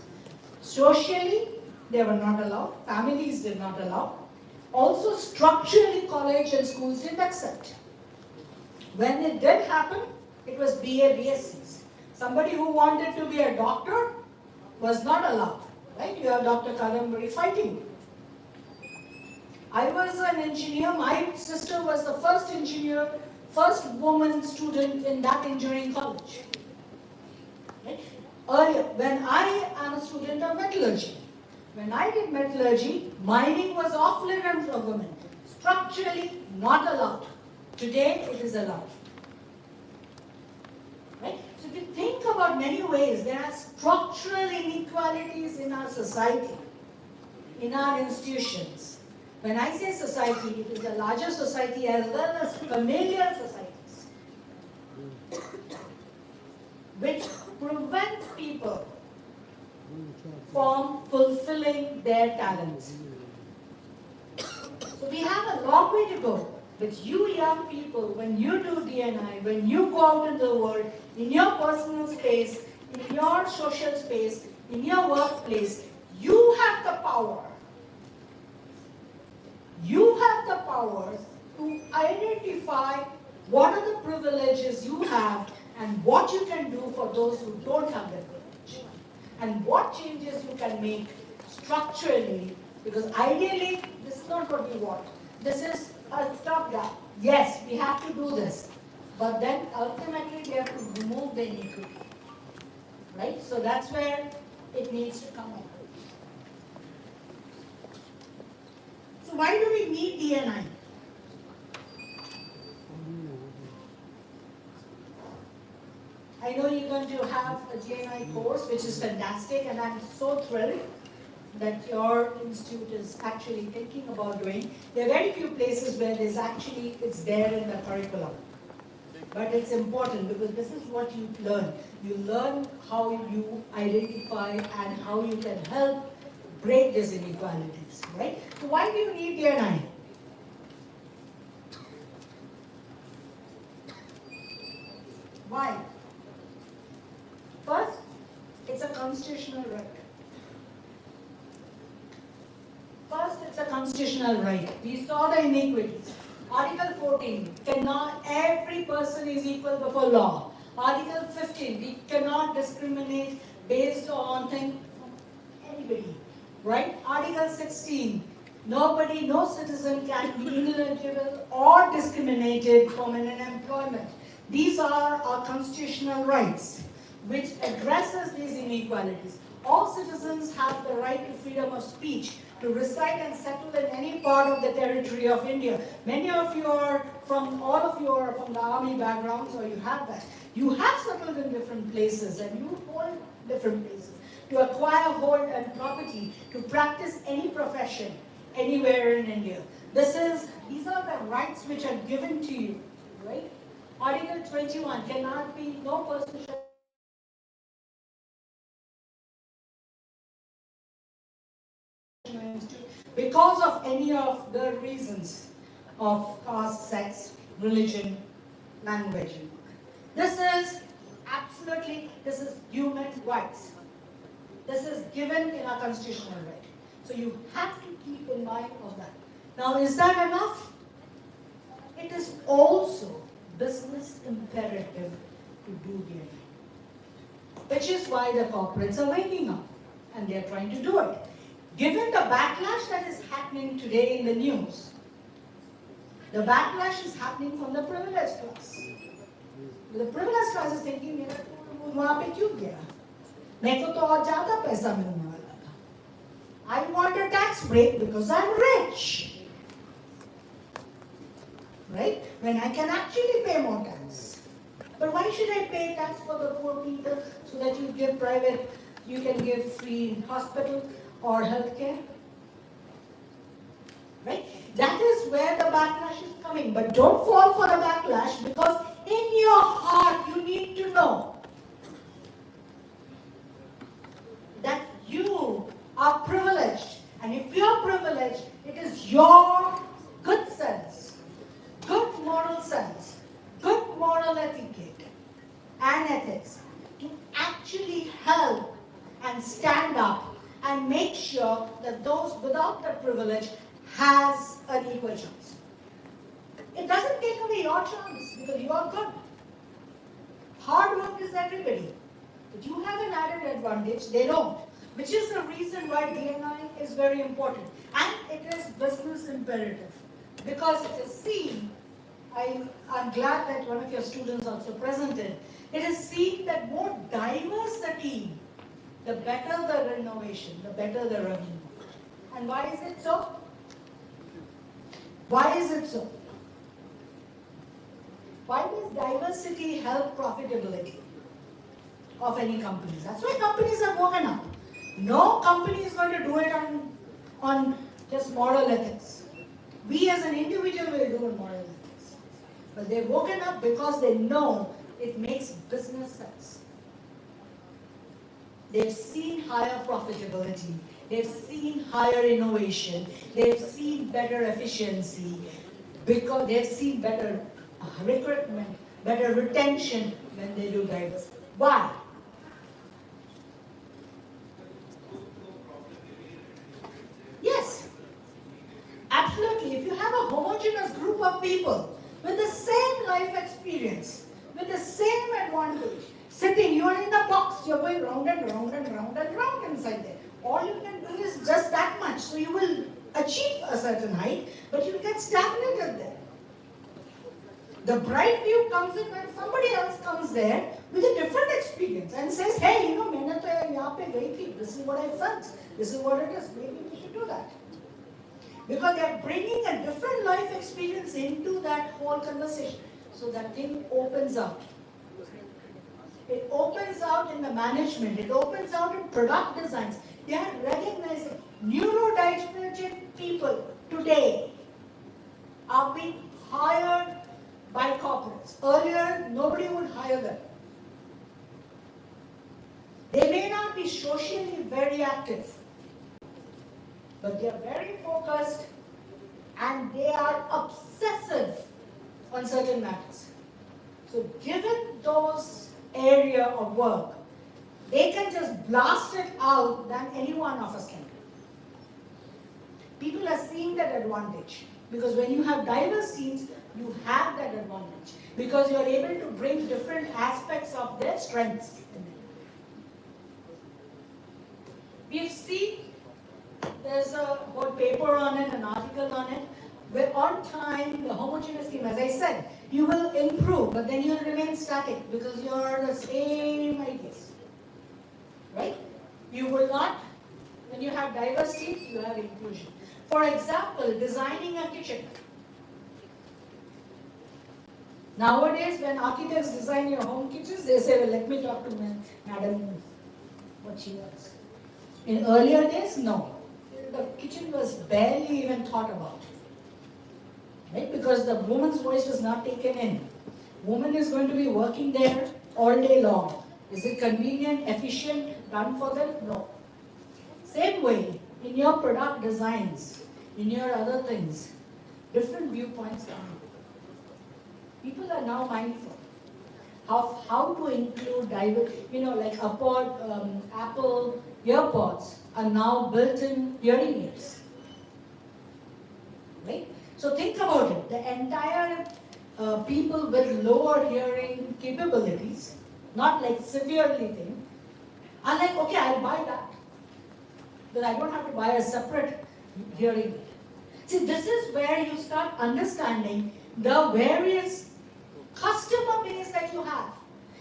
L: Socially, they were not allowed. Families did not allow. Also, structurally, college and schools didn't accept. When it did happen, it was BA, BScs. Somebody who wanted to be a doctor was not allowed, right? You have Dr. Kadambari fighting you. I was an engineer. My sister was the first engineer, first woman student in that engineering college. Right? Earlier, when I am a student of metallurgy, when I did metallurgy, mining was off limits of women. Structurally not allowed. Today, it is allowed. Right? So if you think about many ways, there are structural inequalities in our society, in our institutions. When I say society, it is a larger society as well as familial societies, which prevent people from fulfilling their talents. So we have a long way to go. But you young people, when you do DNI, when you go out in the world, in your personal space, in your social space, in your workplace, you have the power. You have the power to identify what are the privileges you have and what you can do for those who don't have that privilege. And what changes you can make structurally, because ideally, this is not what we want. This is a stopgap. Yes, we have to do this. But then ultimately we have to remove the inequity. Right? So that's where it needs to come up. So why do we need DNI? I know you're going to have a DNI course, which is fantastic, and I'm so thrilled that your institute is actually thinking about doing. There are very few places where it's there in the curriculum. But it's important because this is what you learn. You learn how you identify and how you can help break these inequalities, right? So why do you need DNI? Why? First, it's a constitutional right. First, it's a constitutional right. We saw the inequities. Article 14, every person is equal before law. Article 15, we cannot discriminate based on anybody, right? Article 16, no citizen can be ineligible or discriminated from an employment. These are our constitutional rights, which addresses these inequalities. All citizens have the right to freedom of speech, to reside and settle in any part of the territory of India. Many of you are from the army backgrounds, or you have that. You have settled in different places and you hold different places. To acquire, hold and property, to practice any profession anywhere in India. These are the rights which are given to you, right? Article 21, no person shall because of any of the reasons of caste, sex, religion, language. This is human rights. This is given in our constitutional right. So you have to keep in mind of that. Now, is that enough? It is also business imperative to do DNI, which is why the corporates are waking up and they are trying to do it. Given the backlash that is happening today in the news, the backlash is happening from the privileged class. The privileged class is thinking, वहाँ पे क्यों गया? मेरे को तो और ज़्यादा पैसा मिलने वाला था. I want a tax break because I'm rich. Right? When I can actually pay more tax. But why should I pay tax for the poor people so that you can give free hospital or healthcare? Right? That is where the backlash is coming. But don't fall for the backlash, because in your heart you need to know that you are privileged. And if you are privileged, it is your good sense, good moral sense, good and make sure that those without that privilege has an equal chance. It doesn't take away your chance because you are good. Hard work is everybody. But you have an added advantage, they don't. Which is the reason why D&I is very important. And it is business imperative. Because it is seen, I'm glad that one of your students also presented, it is seen that more diverse the team, the better the innovation, the better the revenue. And why is it so? Why is it so? Why does diversity help profitability of any companies? That's why companies are woken up. No company is going to do it on just moral ethics. We as an individual will do it moral ethics. But they're woken up because they know it makes business sense. They've seen higher profitability. They've seen higher innovation. They've seen better efficiency. Because they've seen better recruitment, better retention when they do diversity. Why? Yes, absolutely. If you have a homogeneous group of people with the same life experience, with the same advantage, sitting, you are in the box, you're going round and round and round and round inside there. All you can do is just that much. So you will achieve a certain height, but you get stagnated there. The bright view comes in when somebody else comes there with a different experience and says, hey, you know, maine to yahan pe gayi thi. This is what I felt. This is what it is. Maybe we should do that. Because they're bringing a different life experience into that whole conversation. So that thing opens out. It opens out in the management. It opens out in product designs. They are recognizing neurodivergent people today are being hired by corporates. Earlier, nobody would hire them. They may not be socially very active, but they are very focused and they are obsessive on certain matters. So given those area of work, they can just blast it out than any one of us can do. People are seeing that advantage because when you have diverse teams, you have that advantage because you are able to bring different aspects of their strengths. We've seen there's a whole paper on it, an article on it, where on time, the homogeneous team, as I said, you will improve, but then you'll remain static because you're the same ideas. Right? You will not, when you have diverse teams, you have inclusion. For example, designing a kitchen. Nowadays, when architects design your home kitchens, they say, well, let me talk to madam what she wants. In earlier days, no. The kitchen was barely even thought about. Right? Because the woman's voice was not taken in. Woman is going to be working there all day long. Is it convenient, efficient, done for them? No. Same way, in your product designs, in your other things, different viewpoints come in. People are now mindful of how to include diverse, like Apple earpods are now built-in hearing aids. Right? So think about it. The entire people with lower hearing capabilities, not like severely thing, are like, okay, I'll buy that. But I don't have to buy a separate hearing aid. See, this is where you start understanding the various customer base that you have.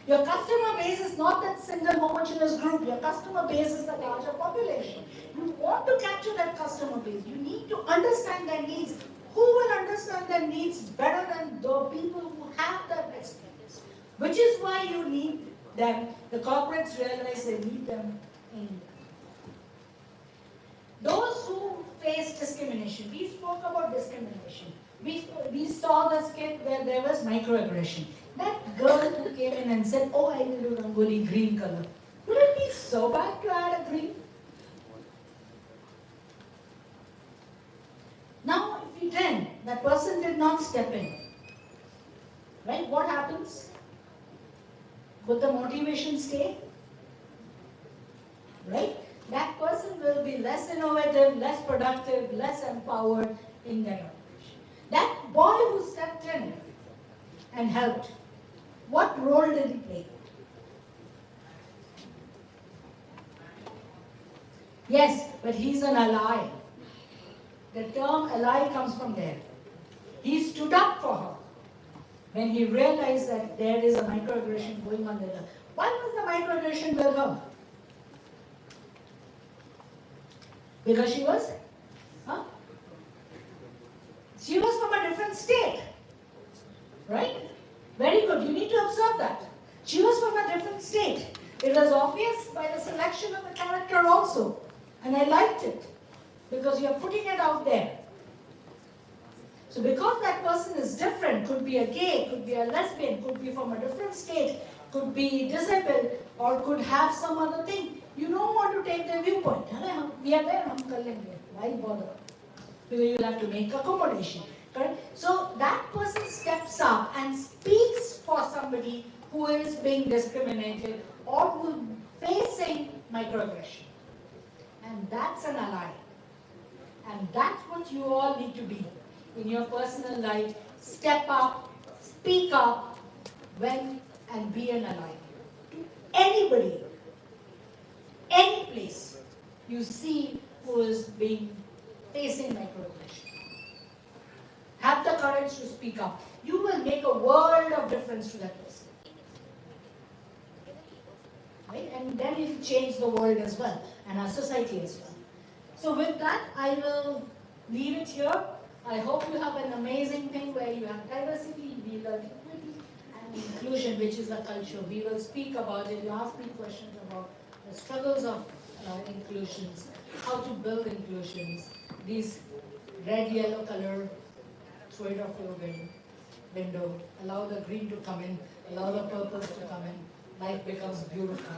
L: Your customer base is not that single homogeneous group. Your customer base is the larger population. You want to capture that customer base. You need to understand their needs. Who will understand their needs better than the people who have that experience? Which is why you need them. The corporates realize they need them in those who face discrimination. We spoke about discrimination. We saw the skit where there was microaggression. That girl who came in and said, oh, I will do Rangoli green color. Would it be so bad to add a green? Now, if you then, that person did not step in, right? What happens? Would the motivation stay? Right? That person will be be less innovative, less productive, less empowered in their operation. That boy who stepped in and helped, what role did he play? Yes, but he's an ally. The term ally comes from there. He stood up for her when he realized that there is a microaggression going on with her. Why was the microaggression with her? Because she was? Huh? She was from a different state. Right? Very good. You need to observe that. She was from a different state. It was obvious by the selection of the character also. And I liked it. Because you're putting it out there. So because that person is different, could be a gay, could be a lesbian, could be from a different state, could be disabled, or could have some other thing, you don't want to take their viewpoint. We are there, why bother? Because you'll have to make accommodation. Correct? So that person steps up and speaks for somebody who is being discriminated or who is facing microaggression. And that's an ally. And that's what you all need to be in your personal life. Step up, speak up, when and be an ally. To anybody, any place you see who is facing microaggression. Have the courage to speak up. You will make a world of difference to that person. Right? And then it will change the world as well, and our society as well. So with that, I will leave it here. I hope you have an amazing thing where you have diversity, we learn equity and inclusion, which is a culture. We will speak about it. You ask me questions about the struggles of inclusions, how to build inclusions, these red, yellow color, throw it off your window, allow the green to come in, allow the purples to come in. Life becomes beautiful,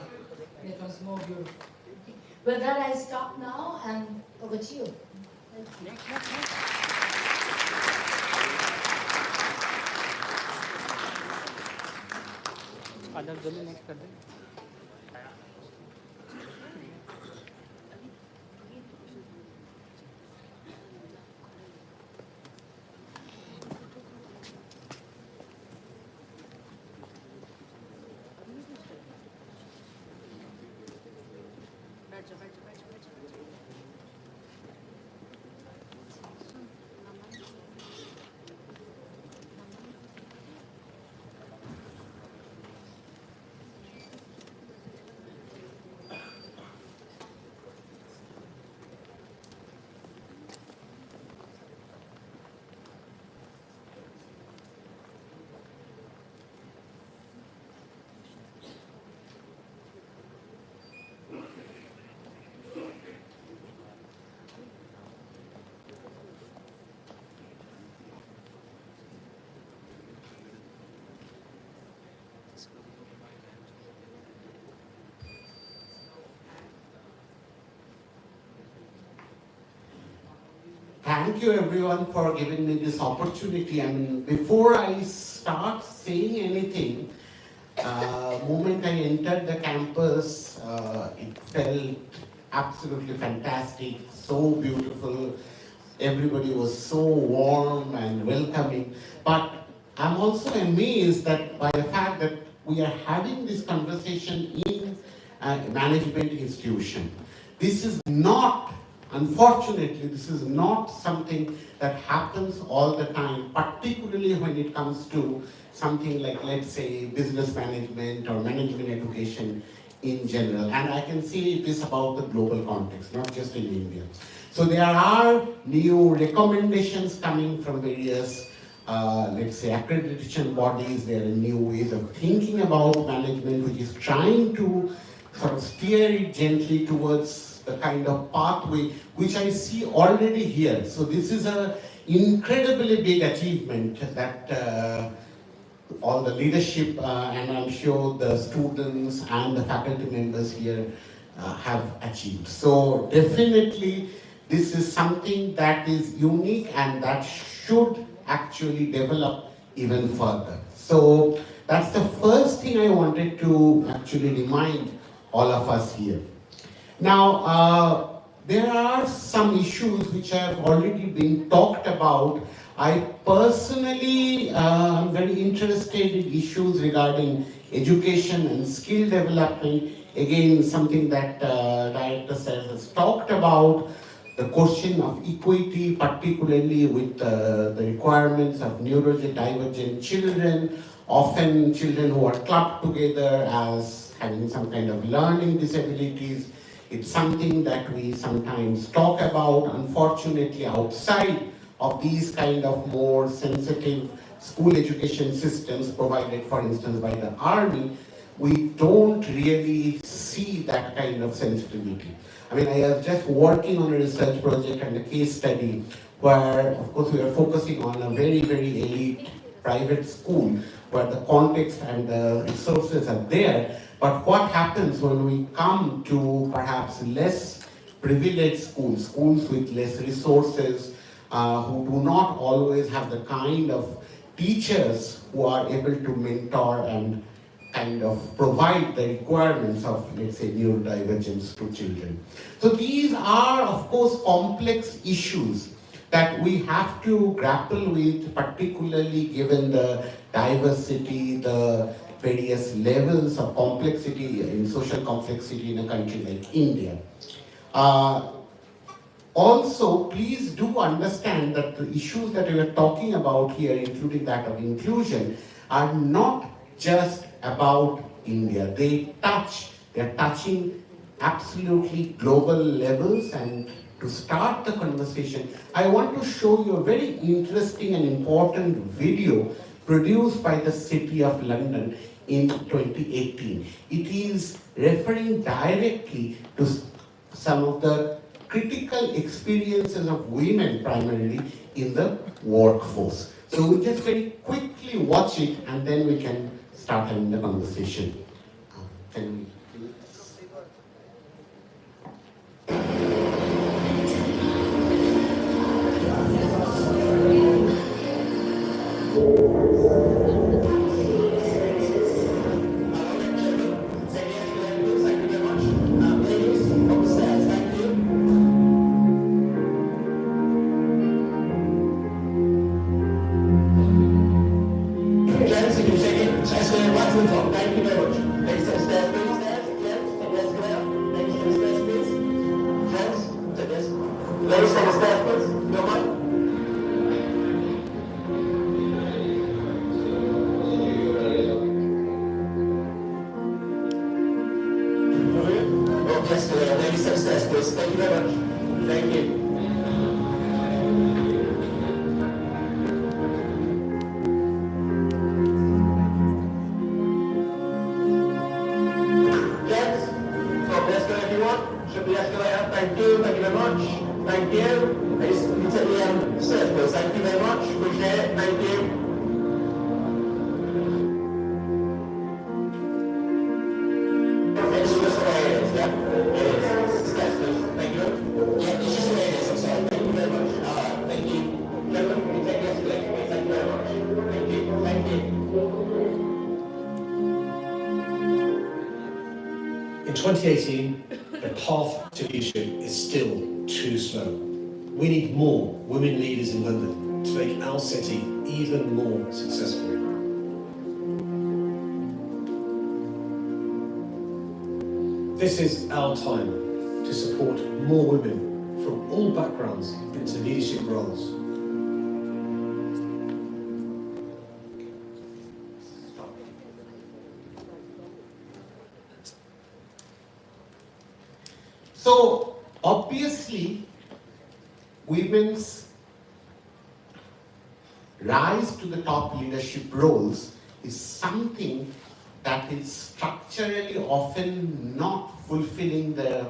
L: becomes more beautiful. With that, I stop now and over to you.
M: Thank you everyone for giving me this opportunity. I mean, before I start saying anything, moment I entered the campus, it felt absolutely fantastic, so beautiful. Everybody was so warm and welcoming. But I'm also amazed that by the fact that we are having this conversation in a management institution. This is not, unfortunately, this is not something that happens all the time, particularly when it comes to something like, let's say, business management or management education in general. And I can say this about the global context, not just in India. So there are new recommendations coming from various, let's say, accreditation bodies. There are new ways of thinking about management, which is trying to sort of steer it gently towards the kind of pathway which I see already here. So this is an incredibly big achievement that all the leadership and I'm sure the students and the faculty members here have achieved. So definitely this is something that is unique and that should actually develop even further. So that's the first thing I wanted to actually remind all of us here. Now, there are some issues which have already been talked about. I personally am very interested in issues regarding education and skill development. Again, something that Director Seth has talked about, the question of equity, particularly with the requirements of neurodivergent children, often children who are clubbed together as having some kind of learning disabilities. It's something that we sometimes talk about, unfortunately, outside of these kind of more sensitive school education systems provided, for instance, by the army. We don't really see that kind of sensitivity. I mean, I was just working on a research project and a case study where, of course, we are focusing on a very, very elite private school where the context and the resources are there. But what happens when we come to perhaps less privileged schools, schools with less resources, who do not always have the kind of teachers who are able to mentor and kind of provide the requirements of, let's say, neurodivergence to children. So these are, of course, complex issues that we have to grapple with, particularly given the diversity, the various levels of complexity in social complexity in a country like India. Also, please do understand that the issues that we are talking about here, including that of inclusion, are not just about India. They are touching absolutely global levels. And to start the conversation, I want to show you a very interesting and important video produced by the City of London in 2018. It is referring directly to some of the critical experiences of women primarily in the workforce. So we'll just very quickly watch it and then we can start having the conversation. Can we?
N: In 2018, the path to leadership is still too slow. We need more women leaders in London to make our city even more successful. This is our time to support more women from all backgrounds into leadership roles.
M: So, obviously, women's rise to the top leadership roles is something that is structurally often not fulfilling the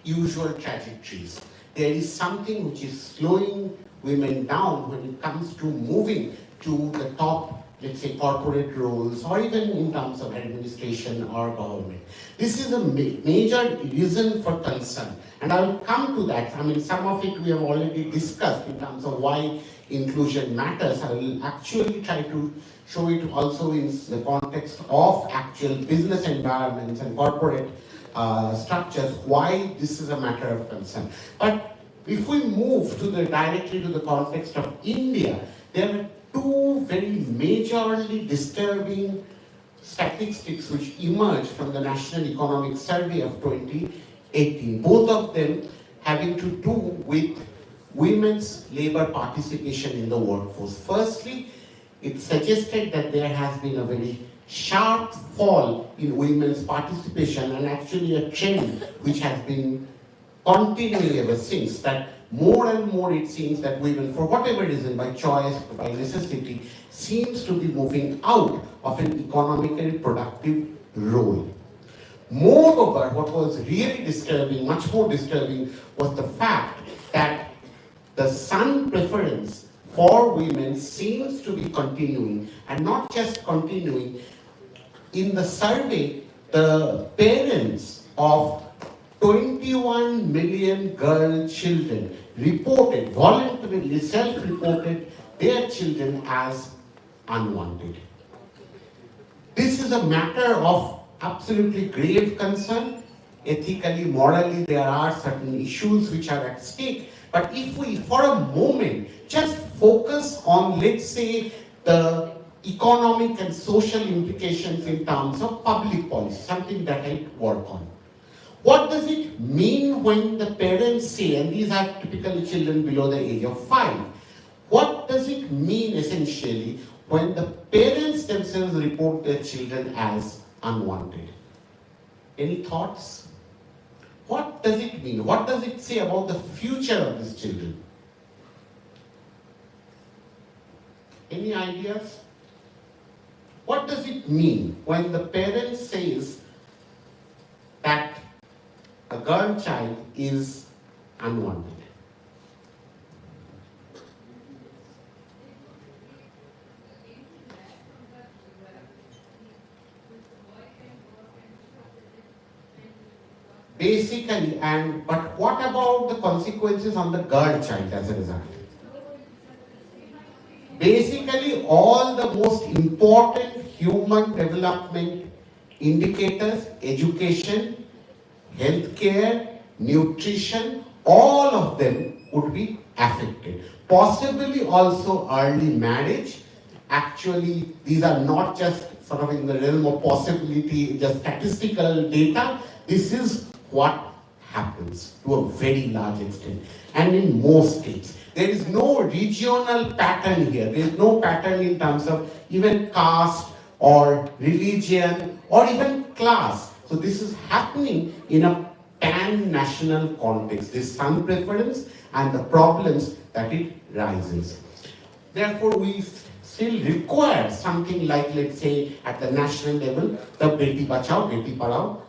M: usual trajectories. There is something which is slowing women down when it comes to moving to the top, let's say, corporate roles, or even in terms of administration or government. This is a major reason for concern. And I'll come to that. I mean, some of it we have already discussed in terms of why inclusion matters. I will actually try to show it also in the context of actual business environments and corporate structures why this is a matter of concern. But if we move directly to the context of India, there are two very majorly disturbing statistics which emerged from the National Economic Survey of 2018. Both of them having to do with women's labor participation in the workforce. Firstly, it suggested that there has been a very sharp fall in women's participation, and actually a trend which has been continuing ever since, that more and more it seems that women, for whatever reason, by choice, by necessity, seems to be moving out of an economically productive role. Moreover, what was really disturbing, much more disturbing, was the fact that the son preference for women seems to be continuing, and not just continuing. In the survey, the parents of 21 million girl children reported, voluntarily self-reported their children as unwanted. This is a matter of absolutely grave concern. Ethically, morally, there are certain issues which are at stake. But if we, for a moment, just focus on, let's say, the economic and social implications in terms of public policy, something that I work on. What does it mean when the parents say, and these are typically children below the age of 5, what does it mean essentially when the parents themselves report their children as unwanted? Any thoughts? What does it mean? What does it say about the future of these children? Any ideas? What does it mean when the parent says that a girl child is unwanted? Basically, but what about the consequences on the girl child as a result? Basically, all the most important human development indicators, education, healthcare, nutrition, all of them would be affected. Possibly also early marriage. Actually, these are not just sort of in the realm of possibility, just statistical data. This is what happens to a very large extent, and in most states. There is no regional pattern here. There is no pattern in terms of even caste or religion or even class. So this is happening in a pan-national context, this son preference and the problems that it raises. Therefore, we still require something like, let's say, at the national level, the Beti Bachao, Beti Padhao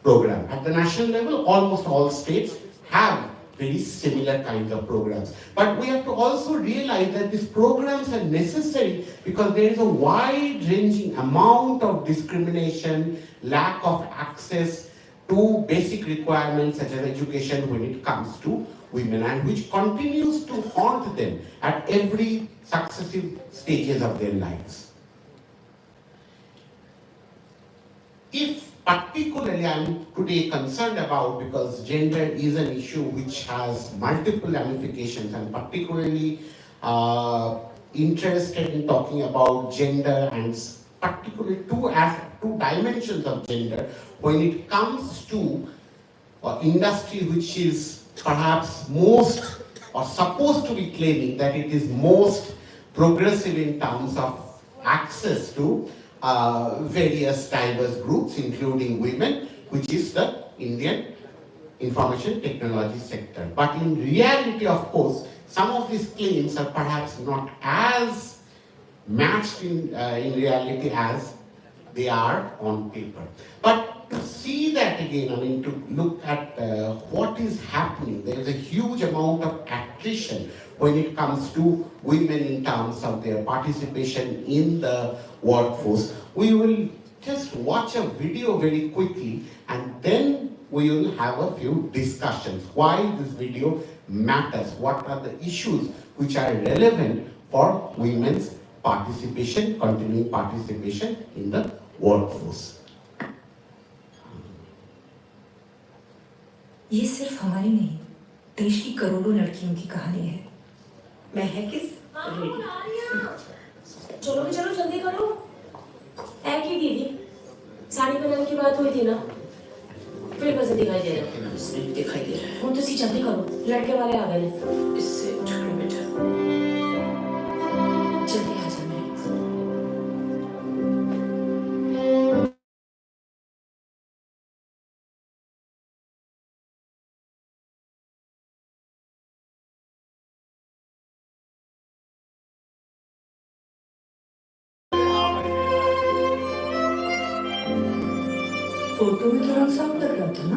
M: program. At the national level, almost all states have very similar kinds of programs. But we have to also realize that these programs are necessary because there is a wide-ranging amount of discrimination, lack of access to basic requirements such as education when it comes to women, and which continues to haunt them at every successive stages of their lives. If particularly I'm today concerned about, because gender is an issue which has multiple ramifications, and particularly interested in talking about gender and particularly two dimensions of gender when it comes to industry which is perhaps most or supposed to be claiming that it is most progressive in terms of access to various diverse groups, including women, which is the Indian information technology sector. But in reality, of course, some of these claims are perhaps not as matched in reality as they are on paper. But to see that again, I mean, to look at what is happening, there is a huge amount of attrition when it comes to women in terms of their participation in the workforce. We will just watch a video very quickly and then we will have a few discussions. Why this video matters, what are the issues which are relevant for women's participation, continuing participation in the workforce.
O: ये सिर्फ हमारी नहीं, देश की करोड़ों लड़कियों की कहानी है। मैं है किस
F: चलो चलो जल्दी करो। है की दीदी, साड़ी पहनने की बात हुई थी ना, फिर बस दिखाई दे रहा है।
O: दिखाई दे रहा है।
F: हम तो सी जल्दी करो, लड़के वाले आ गए हैं।
O: इससे झगड़ो बेटा, जल्दी आ जा मेरे। फोटो में थोड़ा साफ लग रहा था ना?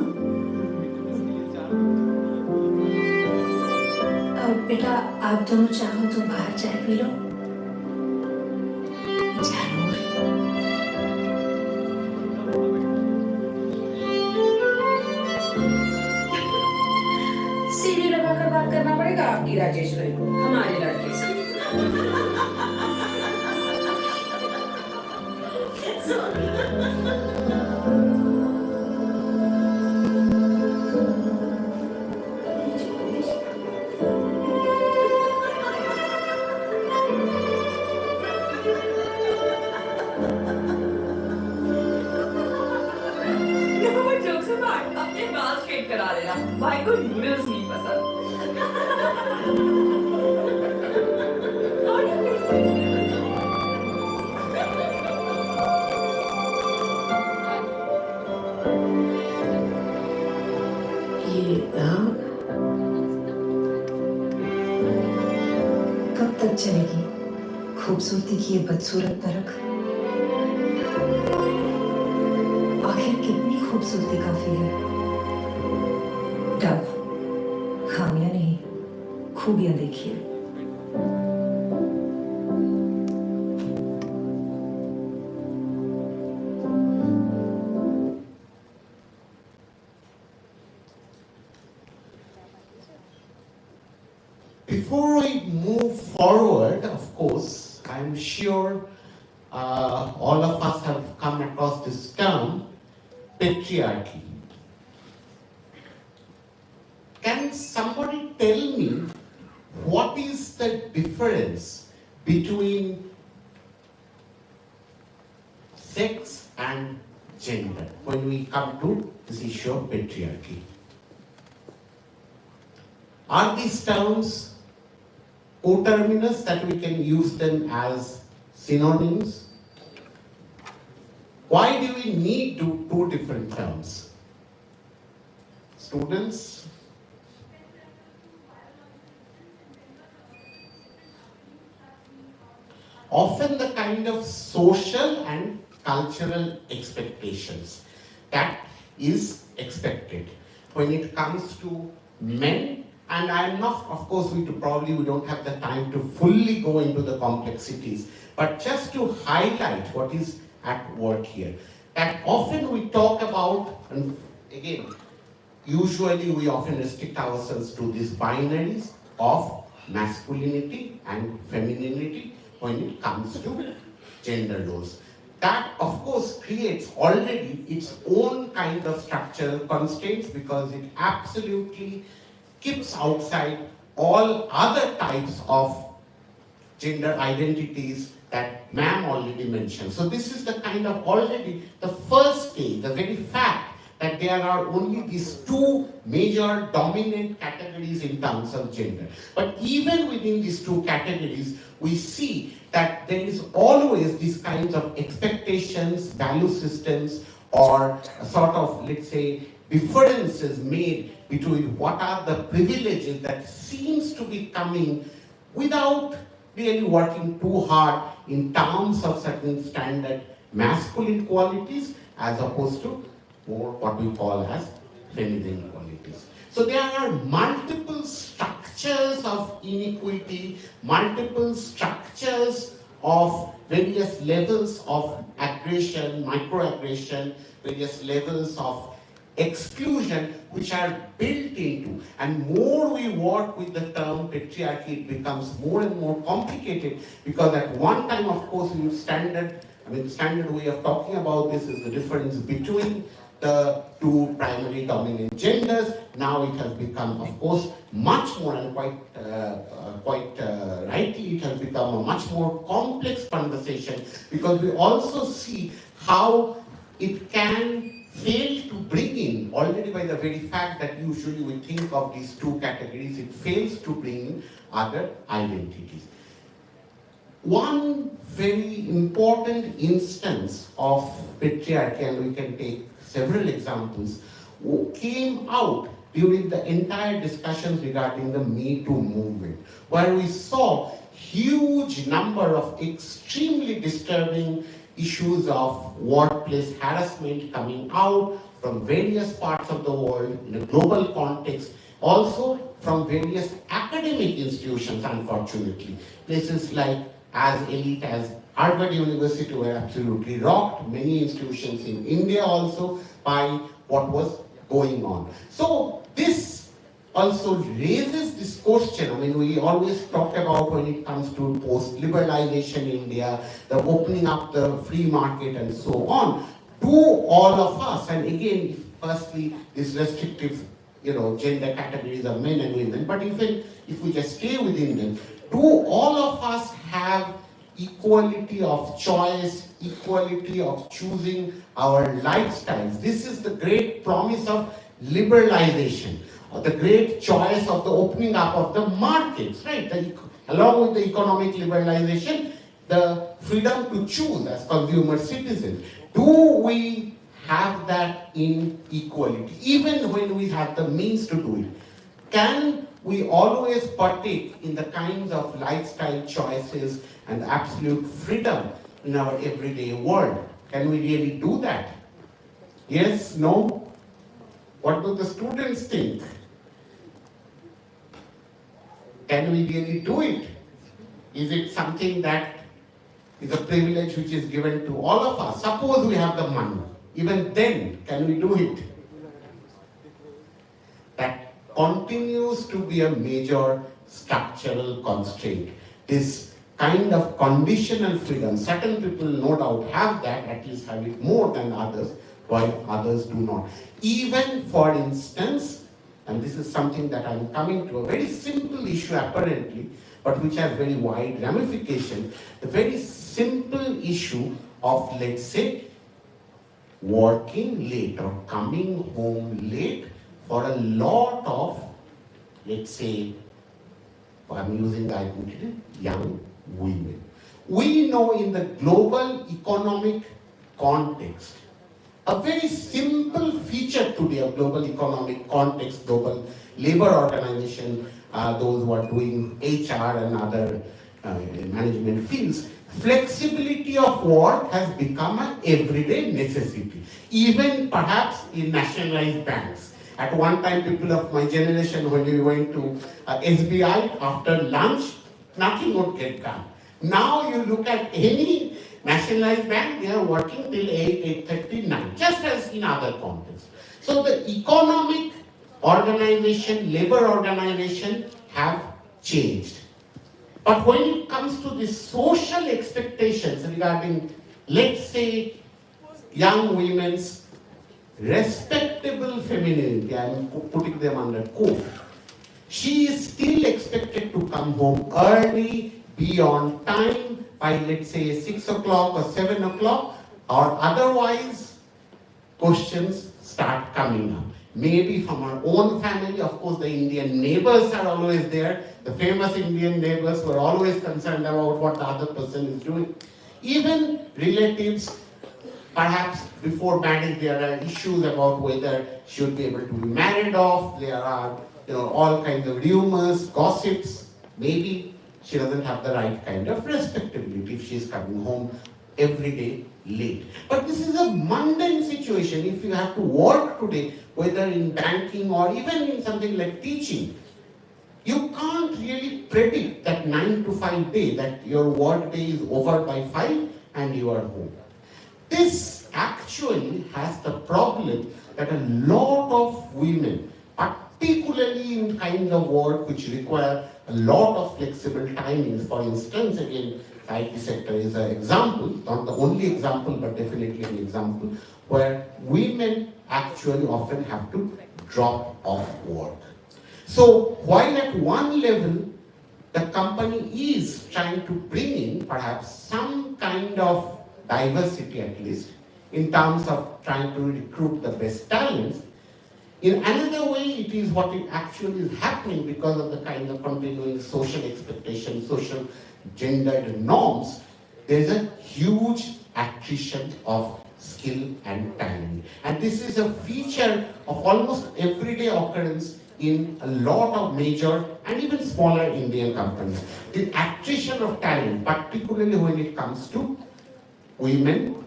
F: बेटा आप दोनों चाहो तो बाहर चाय पी लो। जरूर। सीढ़ी लगाकर बात करना पड़ेगा आपकी राजेश्वरी को हमारे लड़के से।
O: अपने बाल स्ट्रेट करा लेना, भाई को नूडल्स नहीं पसंद।
F: ये दाग
O: कब तक चलेगी खूबसूरती की ये बदसूरत परख? आखिर कितनी खूबसूरती काफी है? डब, खामियां नहीं, खूबियां देखिए।
M: Before we move forward, of course, I'm sure all of us have come across this term, patriarchy. Can somebody tell me what is the difference between sex and gender when we come to this issue of patriarchy? Are these terms coterminous, that we can use them as synonyms? Why do we need two different terms? Students? Often the kind of social and cultural expectations that is expected when it comes to men. And I'm not, of course, we don't have the time to fully go into the complexities, but just to highlight what is at work here. That often we talk about, and again, usually we often restrict ourselves to these binaries of masculinity and femininity when it comes to gender roles. That, of course, creates already its own kind of structural constraints because it absolutely keeps outside all other types of gender identities that ma'am already mentioned. So this is the kind of already the first stage, the very fact that there are only these two major dominant categories in terms of gender. But even within these two categories, we see that there is always these kinds of expectations, value systems, or a sort of, let's say, differences made between what are the privileges that seems to be coming without really working too hard in terms of certain standard masculine qualities as opposed to more what we call as feminine qualities. So there are multiple structures of inequity, multiple structures of various levels of aggression, microaggression, various levels of exclusion which are built into, and more we work with the term patriarchy, it becomes more and more complicated because at one time, of course, the standard way of talking about this is the difference between the two primary dominant genders. Now it has become, of course, much more, and quite rightly, it has become a much more complex conversation, because we also see how it can fail to bring in, already by the very fact that usually we think of these two categories, it fails to bring in other identities. One very important instance of patriarchy, and we can take several examples, came out during the entire discussions regarding the Me Too movement, where we saw huge number of extremely disturbing issues of workplace harassment coming out from various parts of the world in a global context, also from various academic institutions, unfortunately. Places like as elite as Harvard University were absolutely rocked, many institutions in India also, by what was going on. So this also raises this question. I mean, we always talk about when it comes to post-liberalization India, the opening up the free market and so on, to all of us. And again, firstly, this restrictive, gender categories of men and women, but even if we just stay within them, do all of us have equality of choice, equality of choosing our lifestyles? This is the great promise of liberalization, or the great choice of the opening up of the markets, right? Along with the economic liberalization, the freedom to choose as consumer citizens. Do we have that in equality, even when we have the means to do it? Can we always partake in the kinds of lifestyle choices and absolute freedom in our everyday world? Can we really do that? Yes? No? What do the students think? Can we really do it? Is it something that is a privilege which is given to all of us? Suppose we have the money. Even then, can we do it? That continues to be a major structural constraint. This kind of conditional freedom, certain people no doubt have that, at least have it more than others, while others do not. Even, for instance, and this is something that I'm coming to, a very simple issue apparently, but which has very wide ramifications, the very simple issue of, let's say, working late or coming home late for a lot of, let's say, I'm using the identity, young women. We know in the global economic context, a very simple feature today of global economic context, global labor organization, those who are doing HR and other management fields, flexibility of work has become an everyday necessity, even perhaps in nationalized banks. At one time, people of my generation, when we went to SBI after lunch, nothing would get done. Now you look at any nationalized bank, they are working till 8, 8:30, 9, just as in other contexts. So the economic organization, labor organization have changed. But when it comes to the social expectations regarding, let's say, young women's respectable femininity, I'm putting them under quote, she is still expected to come home early, be on time, by let's say 6 o'clock or 7 o'clock, or otherwise questions start coming up. Maybe from our own family, of course the Indian neighbors are always there. The famous Indian neighbors were always concerned about what the other person is doing. Even relatives, perhaps before marriage there are issues about whether she should be able to be married off. There are all kinds of rumors, gossips. Maybe she doesn't have the right kind of respectability if she is coming home every day late. But this is a mundane situation. If you have to work today, whether in banking or even in something like teaching, you can't really predict that 9 to 5 day, that your work day is over by 5 and you are home. This actually has the problem that a lot of women, particularly in kinds of work which require a lot of flexible timings, for instance, again, IT sector is an example, not the only example, but definitely an example, where women actually often have to drop off work. So while at one level, the company is trying to bring in perhaps some kind of diversity at least, in terms of trying to recruit the best talents, in another way, it is what it actually is happening because of the kind of continuing social expectations, social gendered norms. There's a huge attrition of skill and talent. And this is a feature of almost everyday occurrence in a lot of major and even smaller Indian companies. The attrition of talent, particularly when it comes to women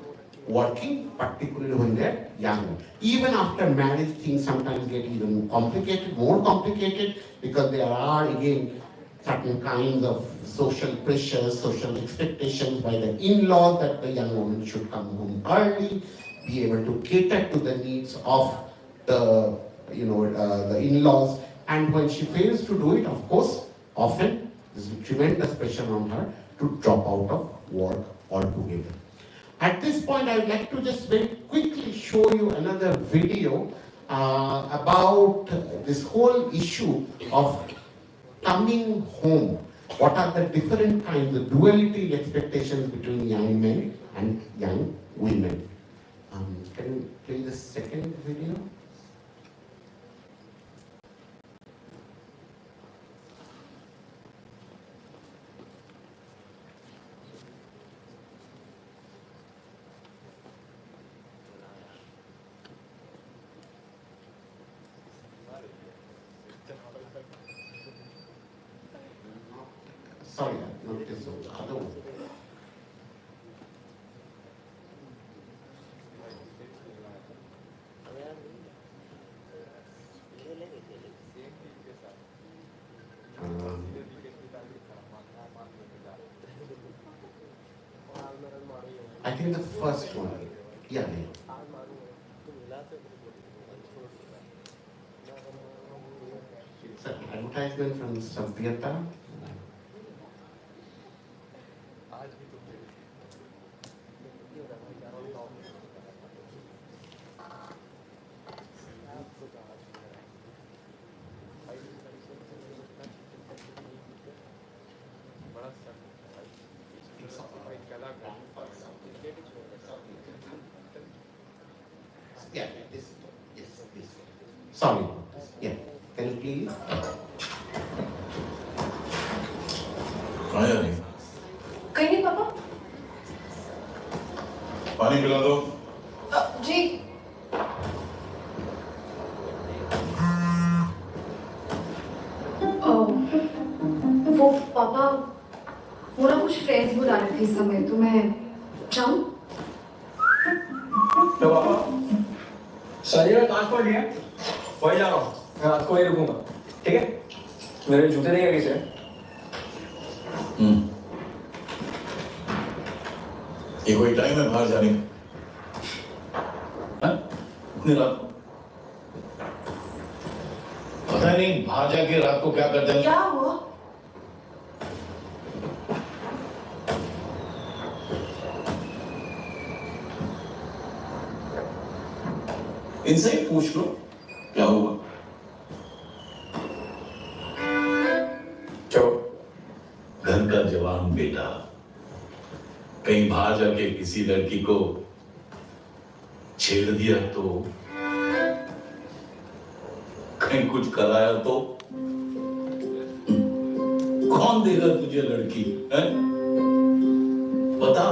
M: working, particularly when they're young. Even after marriage, things sometimes get even complicated, more complicated, because there are, again, certain kinds of social pressures, social expectations by the in-laws that the young woman should come home early, be able to cater to the needs of the, the in-laws. And when she fails to do it, of course, often there's a tremendous pressure on her to drop out of work altogether. At this point, I would like to just very quickly show you another video about this whole issue of coming home. What are the different kinds, the duality in expectations between young men and young women. Can you play the second video? Sorry, not this one, the other one. I think the first one. Yeah. It's an advertisement from Savyata. Yeah, this. Yes, this. Sorry. Yeah. Can you please?
P: कहाँ जा रही हैं?
B: कहीं नहीं पापा।
P: पानी पिला दो।
B: जी। वो पापा वो ना कुछ फ्रेंड्स बुला रहे थे इस समय, तो मैं जाऊँ?
Q: तो पापा शरीर में ट्रांसपोर्ट लिया, वही जा रहा हूँ। मैं रात को वही रुकूंगा, ठीक है? मेरे जूते देगा किसे?
P: ये कोई टाइम है बाहर जाने का? इतनी रात को? पता नहीं बाहर जाके रात को क्या करते हैं।
B: क्या हुआ?
P: इनसे ही पूछ लो क्या हुआ। घर का जवान बेटा कहीं बाहर जाके किसी लड़की को छेड़ दिया तो, कहीं कुछ कराया तो कौन देगा तुझे लड़की है? बता।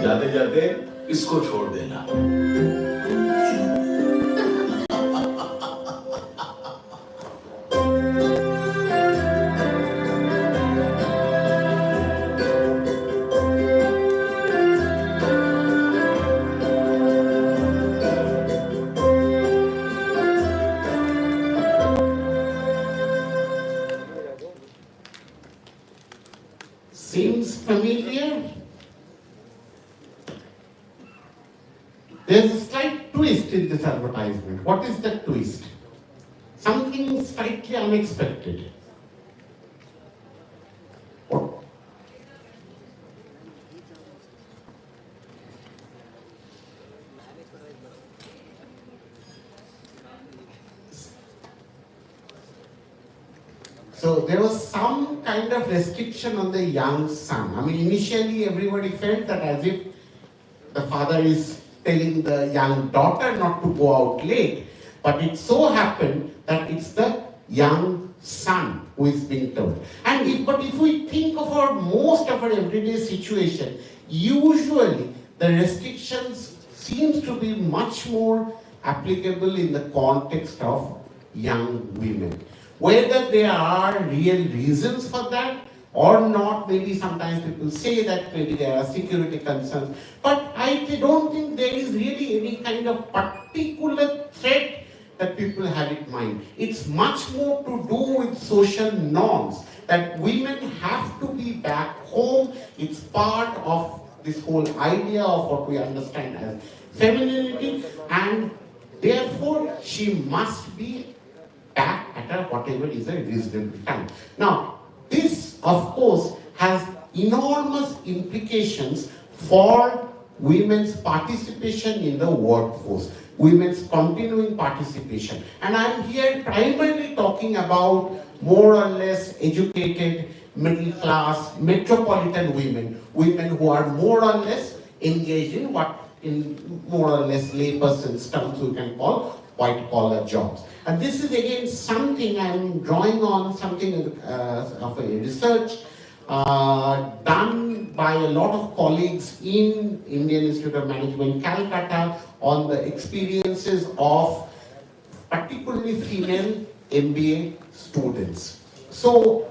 P: जाते जाते इसको छोड़ देना।
M: familiar? There's a slight twist in this advertisement. What is the twist? Something slightly unexpected. What? So there was some kind of restriction on the young son. I mean, initially everybody felt that as if the father is telling the young daughter not to go out late, but it so happened that it's the young son who is being told. But if we think of most of our everyday situation, usually the restrictions seems to be much more applicable in the context of young women. Whether there are real reasons for that or not, maybe sometimes people say that maybe there are security concerns, but I don't think there is really any kind of particular threat that people have in mind. It's much more to do with social norms, that women have to be back home. It's part of this whole idea of what we understand as femininity, and therefore she must be back at a whatever is a reasonable time. Now, this of course has enormous implications for women's participation in the workforce, women's continuing participation. And I'm here primarily talking about more or less educated, middle class, metropolitan women, women who are more or less engaged in what in more or less layperson's terms we can call white collar jobs. And this is again something I'm drawing on, something of a research done by a lot of colleagues in Indian Institute of Management, Calcutta, on the experiences of particularly female MBA students. So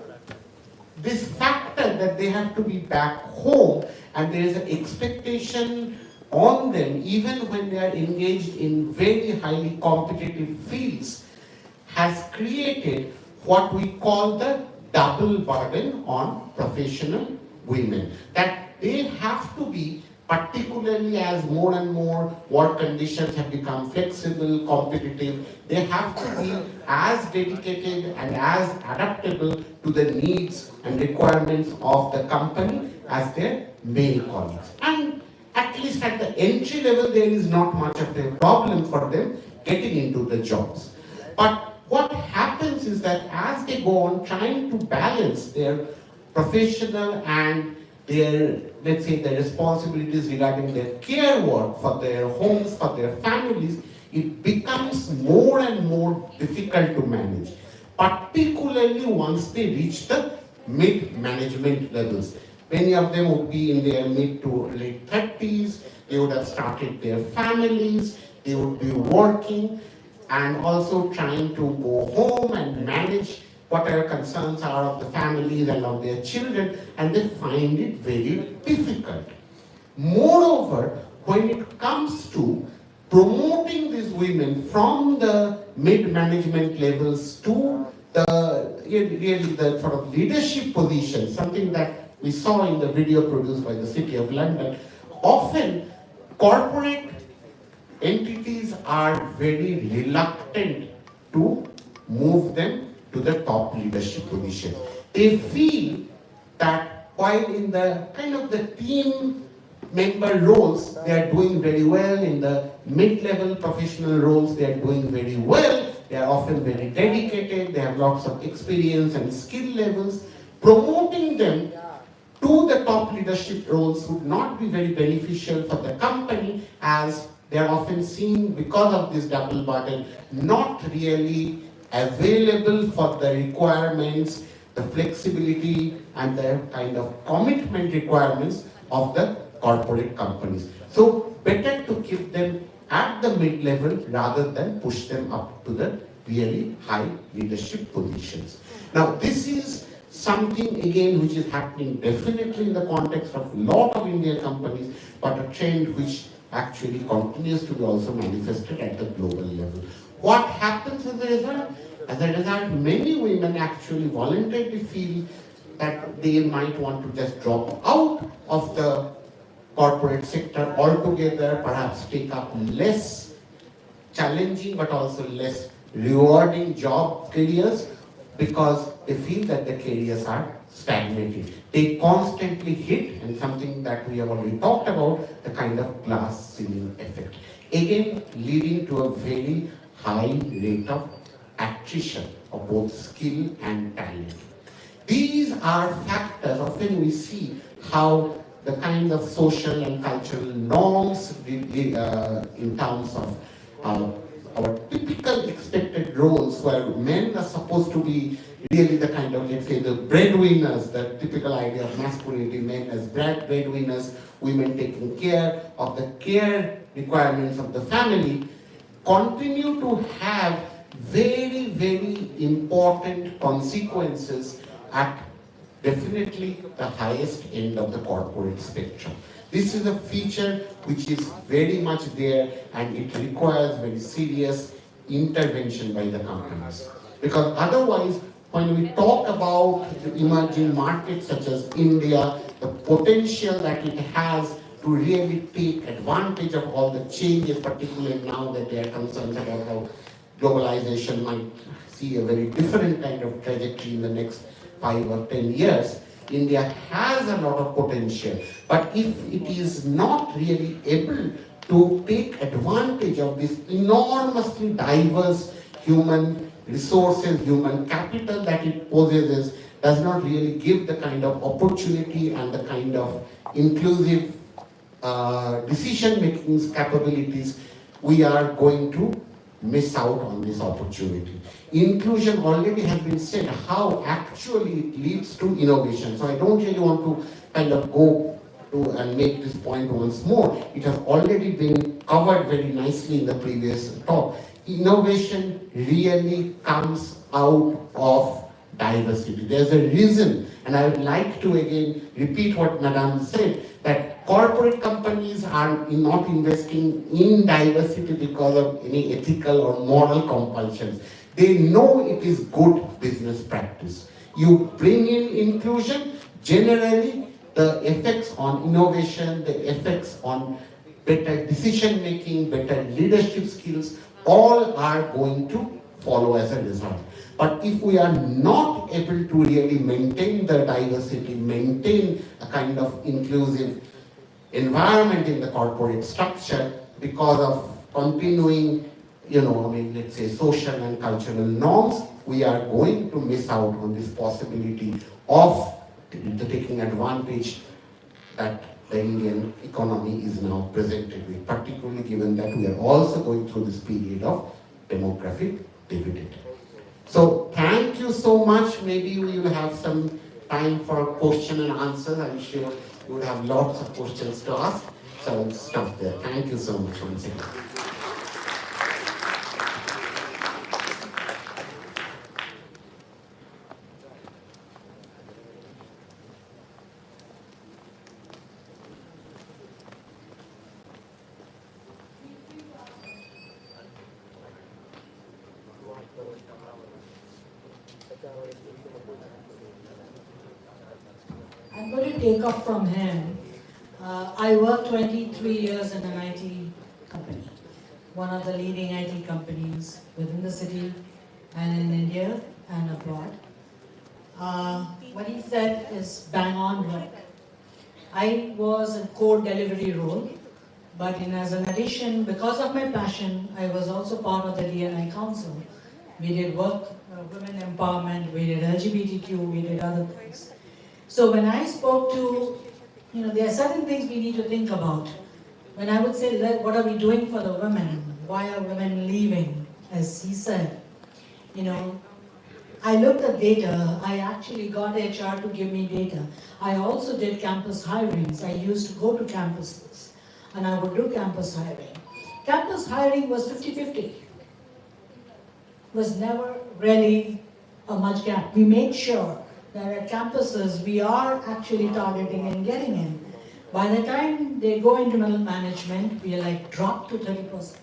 M: this factor that they have to be back home and there is an expectation on them even when they are engaged in very highly competitive fields has created what we call the double burden on professional women. That they have to be, particularly as more and more work conditions have become flexible, competitive, they have to be as dedicated and as adaptable to the needs and requirements of the company as their male colleagues. And at least at the entry level, there is not much of a problem for them getting into the jobs. But what happens is that as they go on trying to balance their professional and their, let's say, their responsibilities regarding their care work for their homes, for their families, it becomes more and more difficult to manage, particularly once they reach the mid-management levels. Many of them would be in their mid to late 30s, they would have started their families, they would be working and also trying to go home and manage whatever concerns are of the families and of their children, and they find it very difficult. Moreover, when it comes to promoting these women from the mid-management levels to the really the sort of leadership position, something that we saw in the video produced by the City of London, often corporate entities are very reluctant to move them to the top leadership position. They feel that while in the kind of the team member roles, they are doing very well, in the mid-level professional roles, they are doing very well, they are often very dedicated, they have lots of experience and skill levels. Promoting them to the top leadership roles would not be very beneficial for the company, as they are often seen, because of this double burden, not really available for the requirements, the flexibility and the kind of commitment requirements of the corporate companies. So better to keep them at the mid-level rather than push them up to the really high leadership positions. Now this is something again which is happening definitely in the context of a lot of Indian companies, but a trend which actually continues to be also manifested at the global level. What happens as a result? As a result, many women actually voluntarily feel that they might want to just drop out of the corporate sector altogether, perhaps take up less challenging but also less rewarding job careers because they feel that the careers are stagnating. They constantly hit, and something that we have already talked about, the kind of glass ceiling effect. Again, leading to a very high rate of attrition of both skill and talent. These are factors. Often we see how the kind of social and cultural norms in terms of our typical expected roles where men are supposed to be really the kind of, let's say, the breadwinners, the typical idea of masculinity, men as breadwinners, women taking care of the care requirements of the family, continue to have very, very important consequences at definitely the highest end of the corporate spectrum. This is a feature which is very much there, and it requires very serious intervention by the companies. Because otherwise, when we talk about the emerging markets such as India, the potential that it has to really take advantage of all the changes, particularly now that there are concerns about how globalization might see a very different kind of trajectory in the next 5 or 10 years, India has a lot of potential. But if it is not really able to take advantage of this enormously diverse human resources, human capital that it possesses, does not really give the kind of opportunity and the kind of inclusive decision-making capabilities, we are going to miss out on this opportunity. Inclusion already has been said how actually it leads to innovation. So I don't really want to kind of go to and make this point once more. It has already been covered very nicely in the previous talk. Innovation really comes out of diversity. There's a reason, and I would like to again repeat what Madam said, that corporate companies are not investing in diversity because of any ethical or moral compulsions. They know it is good business practice. You bring in inclusion, generally the effects on innovation, the effects on better decision making, better leadership skills, all are going to follow as a result. But if we are not able to really maintain the diversity, maintain a kind of inclusive environment in the corporate structure because of continuing, let's say social and cultural norms, we are going to miss out on this possibility of taking advantage that the Indian economy is now presented with, particularly given that we are also going through this period of demographic dividend. So thank you so much. Maybe we will have some time for question and answers. I'm sure you would have lots of questions to ask. So I'll stop there. Thank you so much once again.
L: I'm going to take off from him. I worked 23 years in an IT company, one of the leading IT companies within the city and in India and abroad. What he said is bang on right. I was a core delivery role, but as an addition, because of my passion, I was also part of the D&I Council. We did work, women empowerment, we did LGBTQ, we did other things. So when I spoke to, there are certain things we need to think about. When I would say, what are we doing for the women? Why are women leaving? As he said, I looked at data. I actually got HR to give me data. I also did campus hirings. I used to go to campuses and I would do campus hiring. Campus hiring was 50-50. Was never really a much gap. We made sure that at campuses we are actually targeting and getting in. By the time they go into middle management, we are like dropped to 30%.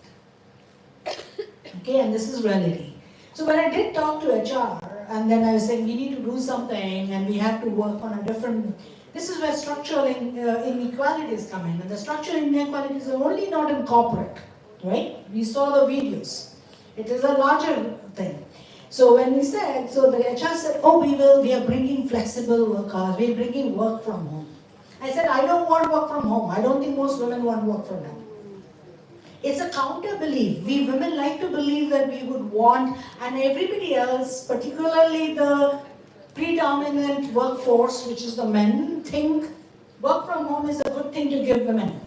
L: Okay, and this is reality. So when I did talk to HR, and then I was saying we need to do something and we have to work on a different, this is where structural inequalities come in. And the structural inequalities are only not in corporate, right? We saw the videos. It is a larger thing. So when we said, so the HR said, oh, we are bringing flexible work hours, we are bringing work from home. I said, I don't want work from home. I don't think most women want work from home. It's a counter belief. We women like to believe that we would want, and everybody else, particularly the predominant workforce, which is the men, think work from home is a good thing to give women.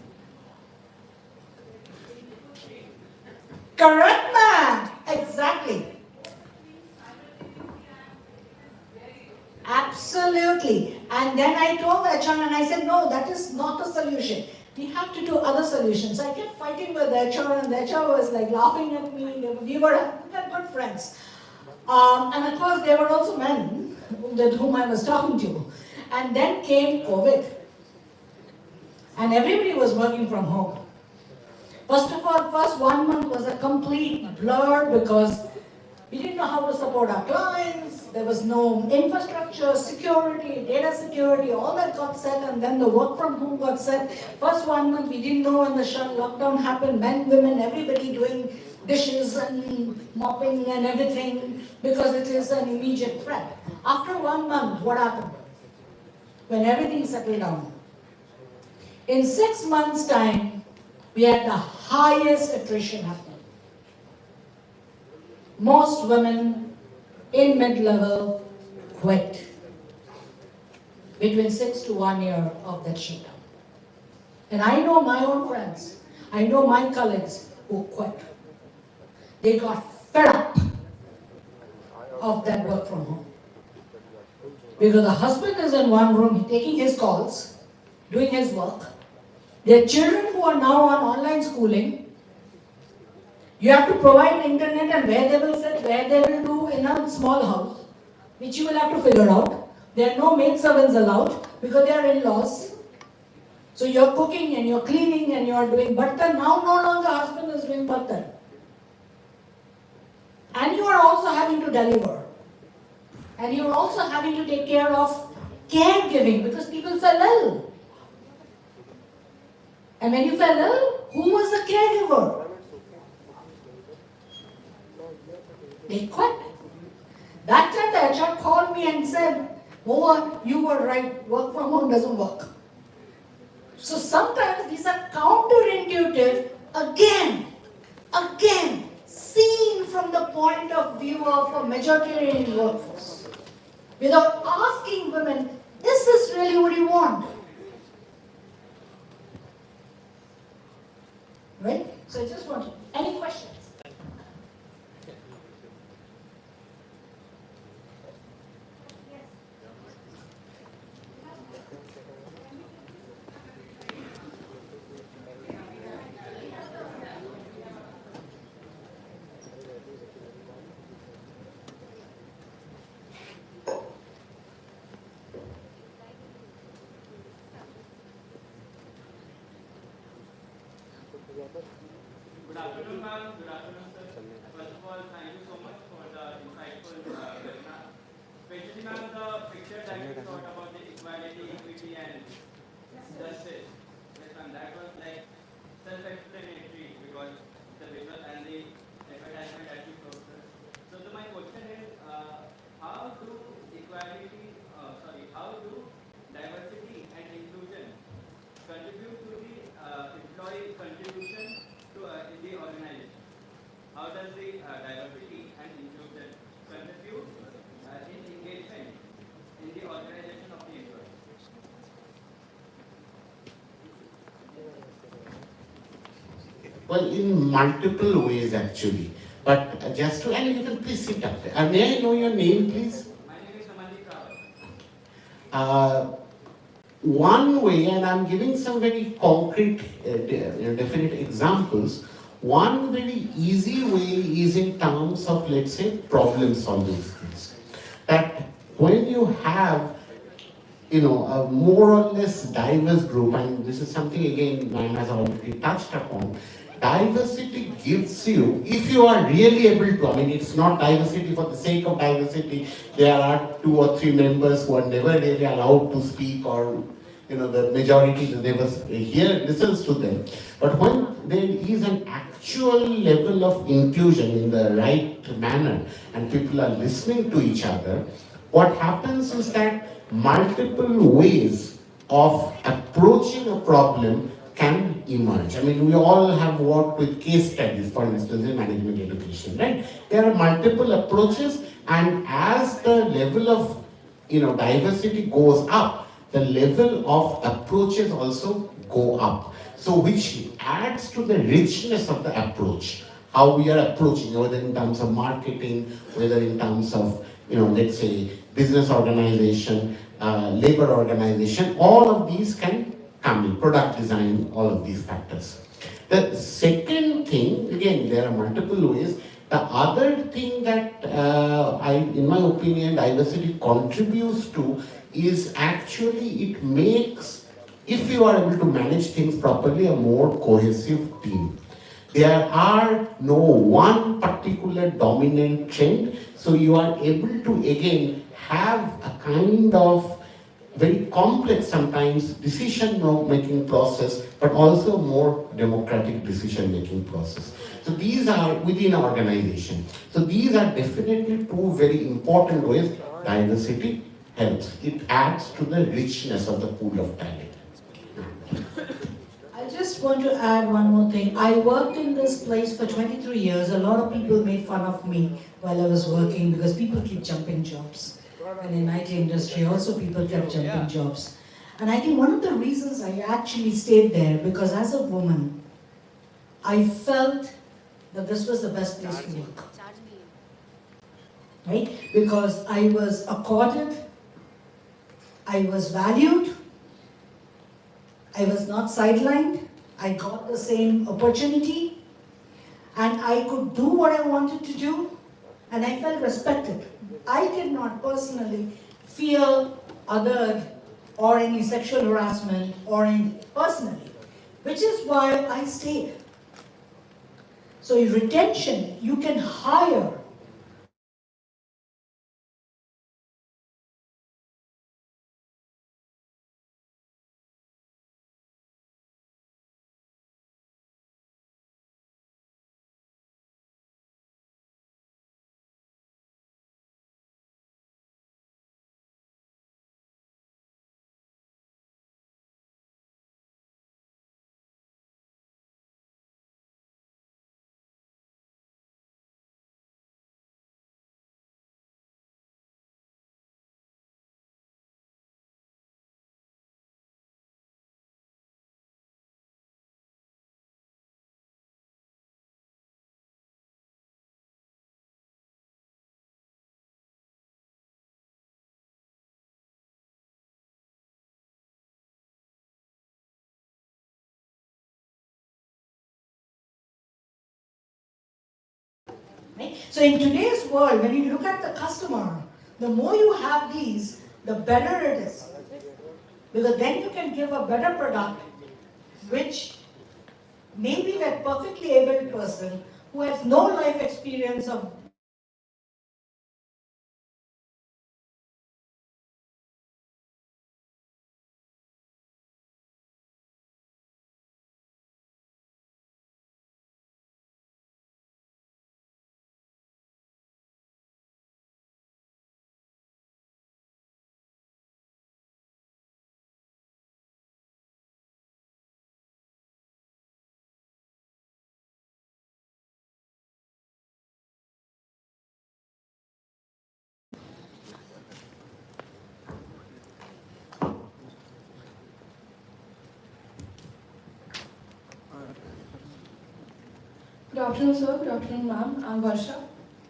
L: Correct, ma'am. Exactly. Absolutely. And then I told HR and I said, no, that is not a solution. We have to do other solutions. I kept fighting with the HR and the HR was like laughing at me. We were good friends. And of course, there were also men with whom I was talking to. And then came COVID. And everybody was working from home. First of all, first 1 month was a complete blur because we didn't know how to support our clients. There was no infrastructure, security, data security, all that got set, and then the work from home got set. First 1 month, we didn't know when the lockdown happened, men, women, everybody doing dishes and mopping and everything because it is an immediate threat. After 1 month, what happened? When everything settled down. In 6 months' time, we had the highest attrition happening. Most women in mid-level quit between 6 to 1 year of that shutdown. And I know my own friends, I know my colleagues who quit. They got fed up of that work from home. Because the husband is in one room taking his calls, doing his work. Their children who are now on online schooling, you have to provide internet and where they will sit, where they will do in a small house, which you will have to figure out. There are no maid servants allowed because they are in-laws. So you're cooking and you're cleaning and you're doing bartan. Now no longer husband is doing bartan. And you are also having to deliver. And you're also having to take care of caregiving because people fell ill. And when you fell ill, who was the caregiver? They quit. That time the HR called me and said, Mahua, you were right, work from home doesn't work. So sometimes these are counterintuitive, again, seen from the point of view of a majoritarian workforce. Without asking women, is this really what you want? Right? So I just want any questions?
R: Good afternoon, ma'am. Good afternoon, sir. First of all, thank you so much for the insightful webinar. Especially, ma'am, the picture that you thought about the equality, equity, and justice. Yes, ma'am, that was like self-explanatory because the visual and the advertisement that you showed, sir. So my question is, how do diversity and inclusion contribute to the employee contribution to in the organization? How does the diversity and inclusion contribute in engagement in the organization of the employee?
M: Well, in multiple ways actually. But just to, and you can please sit up there. May I know your name, please?
R: My name is Amandeep Rawat.
M: One way, and I'm giving some very concrete, definite examples. One very easy way is in terms of, let's say, problem solving skills. That when you have, a more or less diverse group, and this is something again ma'am has already touched upon, diversity gives you, if you are really able to, I mean, it's not diversity for the sake of diversity. There are 2 or 3 members who are never really allowed to speak, or the majority never listens to them. But when there is an actual level of inclusion in the right manner and people are listening to each other, what happens is that multiple ways of approaching a problem can emerge. I mean, we all have worked with case studies, for instance, in management education, right? There are multiple approaches, and as the level of diversity goes up, the level of approaches also go up. So which adds to the richness of the approach, how we are approaching, whether in terms of marketing, whether in terms of, let's say, business organization, labor organization, all of these can come in, product design, all of these factors. The second thing, again, there are multiple ways. The other thing that in my opinion, diversity contributes to is actually it makes, if you are able to manage things properly, a more cohesive team. There are no one particular dominant trend, so you are able to again have a kind of very complex sometimes decision-making process, but also more democratic decision-making process. So these are within our organization. So these are definitely 2 very important ways diversity helps. It adds to the richness of the pool of talent.
L: I just want to add one more thing. I worked in this place for 23 years. A lot of people made fun of me while I was working because people keep jumping jobs. And in IT industry also people kept jumping jobs. And I think one of the reasons I actually stayed there, because as a woman, I felt that this was the best place to work. Right? Because I was accorded, I was valued, I was not sidelined, I got the same opportunity, and I could do what I wanted to do, and I felt respected. I did not personally feel othered or any sexual harassment or any personally, which is why I stayed. So retention, you can hire. Right? So in today's world, when you look at the customer, the more you have these, the better it is. Because then you can give a better product, which maybe that perfectly able person who has no life experience of
E: Good afternoon, sir. Good afternoon, ma'am. I'm Varsha.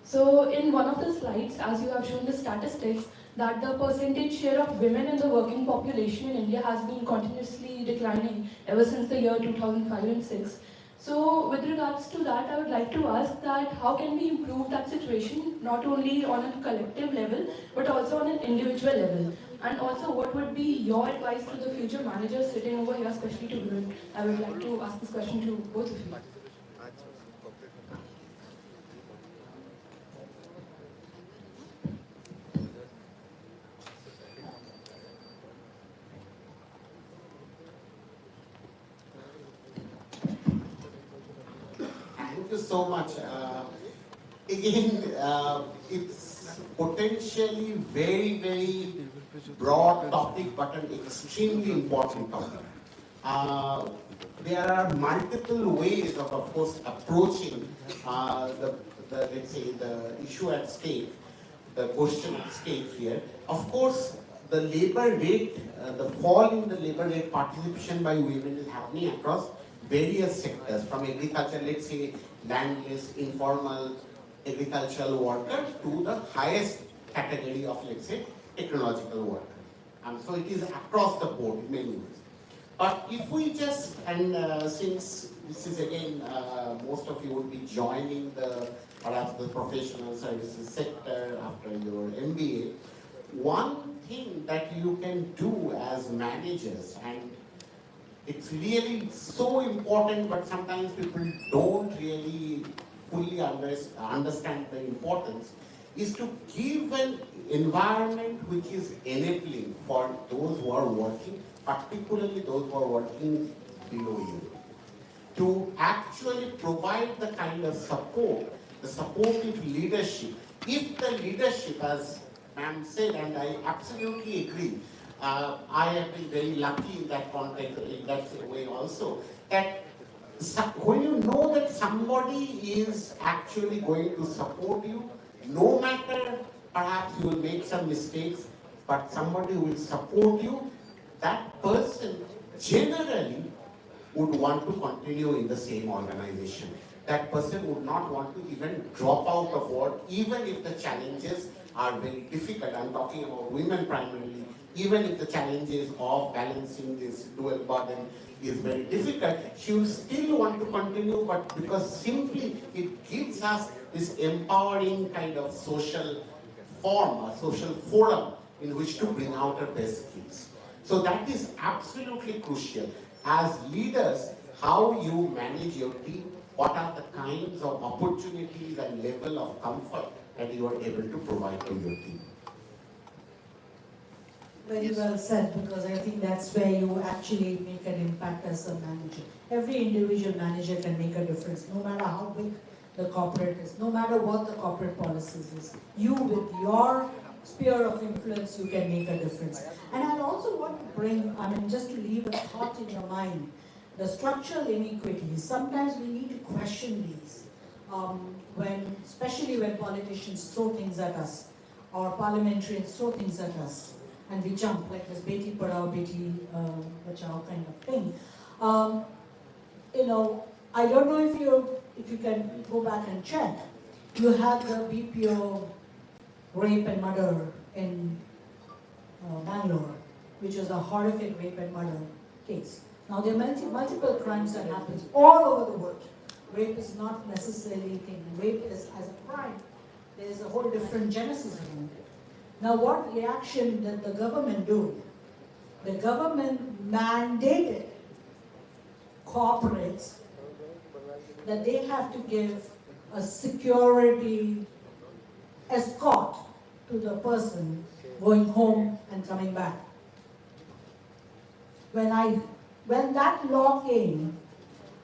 E: So, in one of the slides, as you have shown the statistics, that the percentage share of women in the working population in India has been continuously declining ever since the year 2005 and 6. So, with regards to that, I would like to ask that how can we improve that situation, not only on a collective level, but also on an individual level? And also, what would be your advice to the future managers sitting over here, especially to women? I would like to ask this question to both of you.
M: Thank you so much. Again, it's potentially very, very broad topic, but an extremely important topic. There are multiple ways of course, approaching let's say, the issue at stake, the question at stake here. Of course, the labor rate, the fall in the labor rate participation by women is happening across various sectors, from agriculture, let's say, landless, informal agricultural worker to the highest category of, let's say, technological worker. So it is across the board in many ways. But if we just, and since this is again, most of you would be joining perhaps the professional services sector after your MBA, one thing that you can do as managers, and it's really so important, but sometimes people don't really fully understand the importance, is to give an environment which is enabling for those who are working, particularly those who are working below you, to actually provide the kind of support, the supportive leadership. If the leadership, as ma'am said, and I absolutely agree, I have been very lucky in that context, in that way also, that when you know that somebody is actually going to support you, no matter perhaps you will make some mistakes, but somebody will support you, that person generally would want to continue in the same organization. That person would not want to even drop out of work, even if the challenges are very difficult. I'm talking about women primarily. Even if the challenges of balancing this dual burden is very difficult, she will still want to continue, but because simply it gives us this empowering kind of social form, a social forum in which to bring out her best skills. So that is absolutely crucial. As leaders, how you manage your team, what are the kinds of opportunities and level of comfort that you are able to provide to your team.
L: Very well said, because I think that's where you actually make an impact as a manager. Every individual manager can make a difference, no matter how big the corporate is, no matter what the corporate policies is. You, with your sphere of influence, you can make a difference. And I also want to bring, just to leave a thought in your mind, the structural inequities. Sometimes we need to question these, especially when politicians throw things at us, or parliamentarians throw things at us, and we jump, like this Beti Padhao, Beti Bachao kind of thing. I don't know if you can go back and check. You had the BPO rape and murder in Bangalore, which was a horrific rape and murder case. Now there are multiple crimes that happens all over the world. Rape is not necessarily a thing. Rape is as a crime. There is a whole different genesis around it. Now what reaction did the government do? The government mandated corporates that they have to give a security escort to the person going home and coming back. When that law came,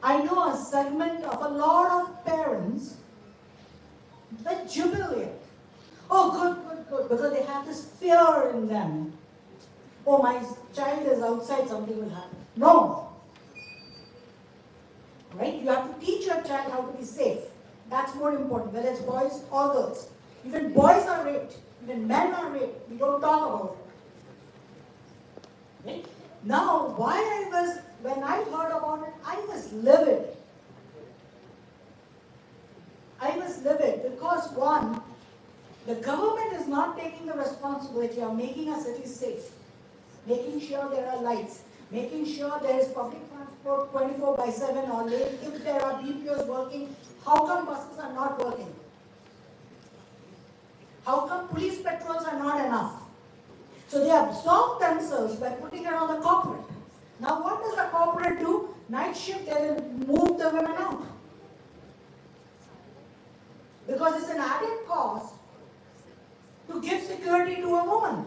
L: I know a segment of a lot of parents that jubilate. Oh, good, because they have this fear in them. Oh, my child is outside, something will happen. No. Right? You have to teach your child how to be safe. That's more important, whether it's boys or girls. Even boys are raped. Even men are raped. We don't talk about it. Right? Now, when I heard about it, I was livid. I was livid because, one, the government is not taking the responsibility of making our cities safe, making sure there are lights, making sure there is public transport 24/7 or late. If there are BPOs working, how come buses are not working? How come police patrols are not enough? So they absorb themselves by putting it on the corporate. Now what does the corporate do? Night shift, they will move the women out. because it's an added cost to give security to a woman.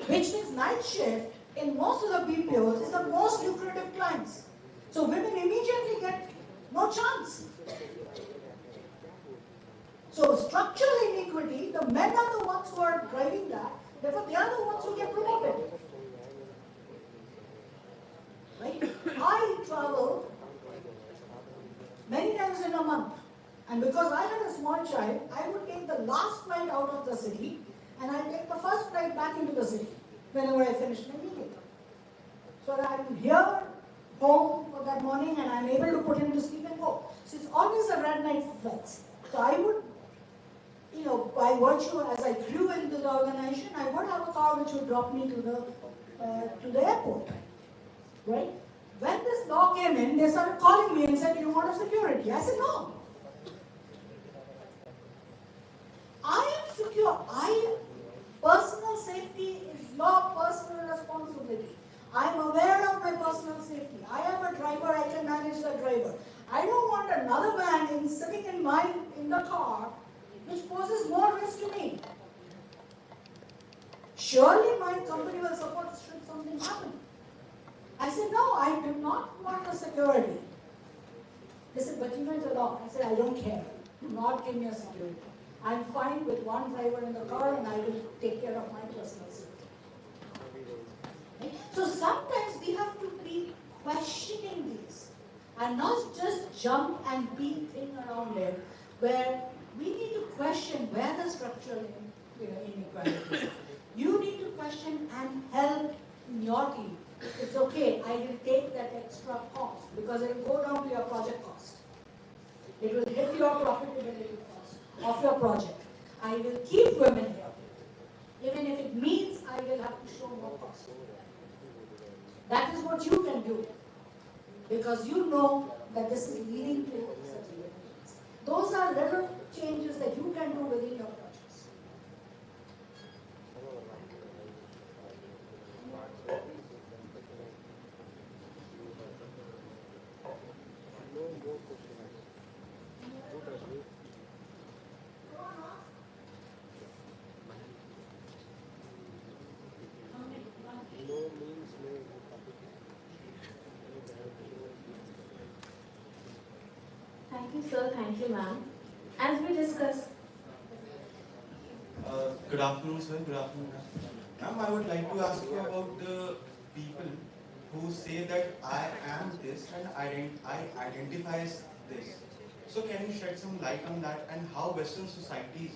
L: Which means night shift in most of the BPOs is the most lucrative clients. So women immediately get no chance. So structural inequity, the men are the ones who are driving that, therefore they are the ones who get promoted. Right? I travel many times in a month, and because I had a small child, I would take the last flight out of the city and I take the first flight back into the city whenever I finish my meeting. So that I'm here, home for that morning, and I'm able to put him to sleep and go. So it's always a red night flights. So I would, by virtue, as I grew into the organization, I would have a car which would drop me to the airport. Right? When this law came in, they started calling me and said, "You want a security?" I said, "No. I am secure. Personal safety is your personal responsibility. I am aware of my personal safety. I am a driver, I can manage the driver. I don't want another man sitting in the car which poses more risk to me. Surely my company will support should something happen." I said, "No, I do not want the security." They said, "But it's a law." I said, "I don't care. Do not give me a security. I'm fine with one driver in the car and I will take care of my personal safety." Right? So sometimes we have to be questioning these and not just jump and beat thing around it, where we need to question where the structural inequality is. You need to question and help in your team. It's okay, I will take that extra cost because it will go down to your project cost. It will hit your profitability cost of your project. I will keep women here, even if it means I will have to show more cost. That is what you can do, because you know that this is leading to such limitations. Those are little changes that you can do within your projects.
I: Thank you, sir. Thank you, ma'am. As we discussed.
D: Good afternoon, sir. Good afternoon, ma'am. Ma'am, I would like to ask you about the people who say that I am this and I identify as this. So can you shed some light on that, and how Western societies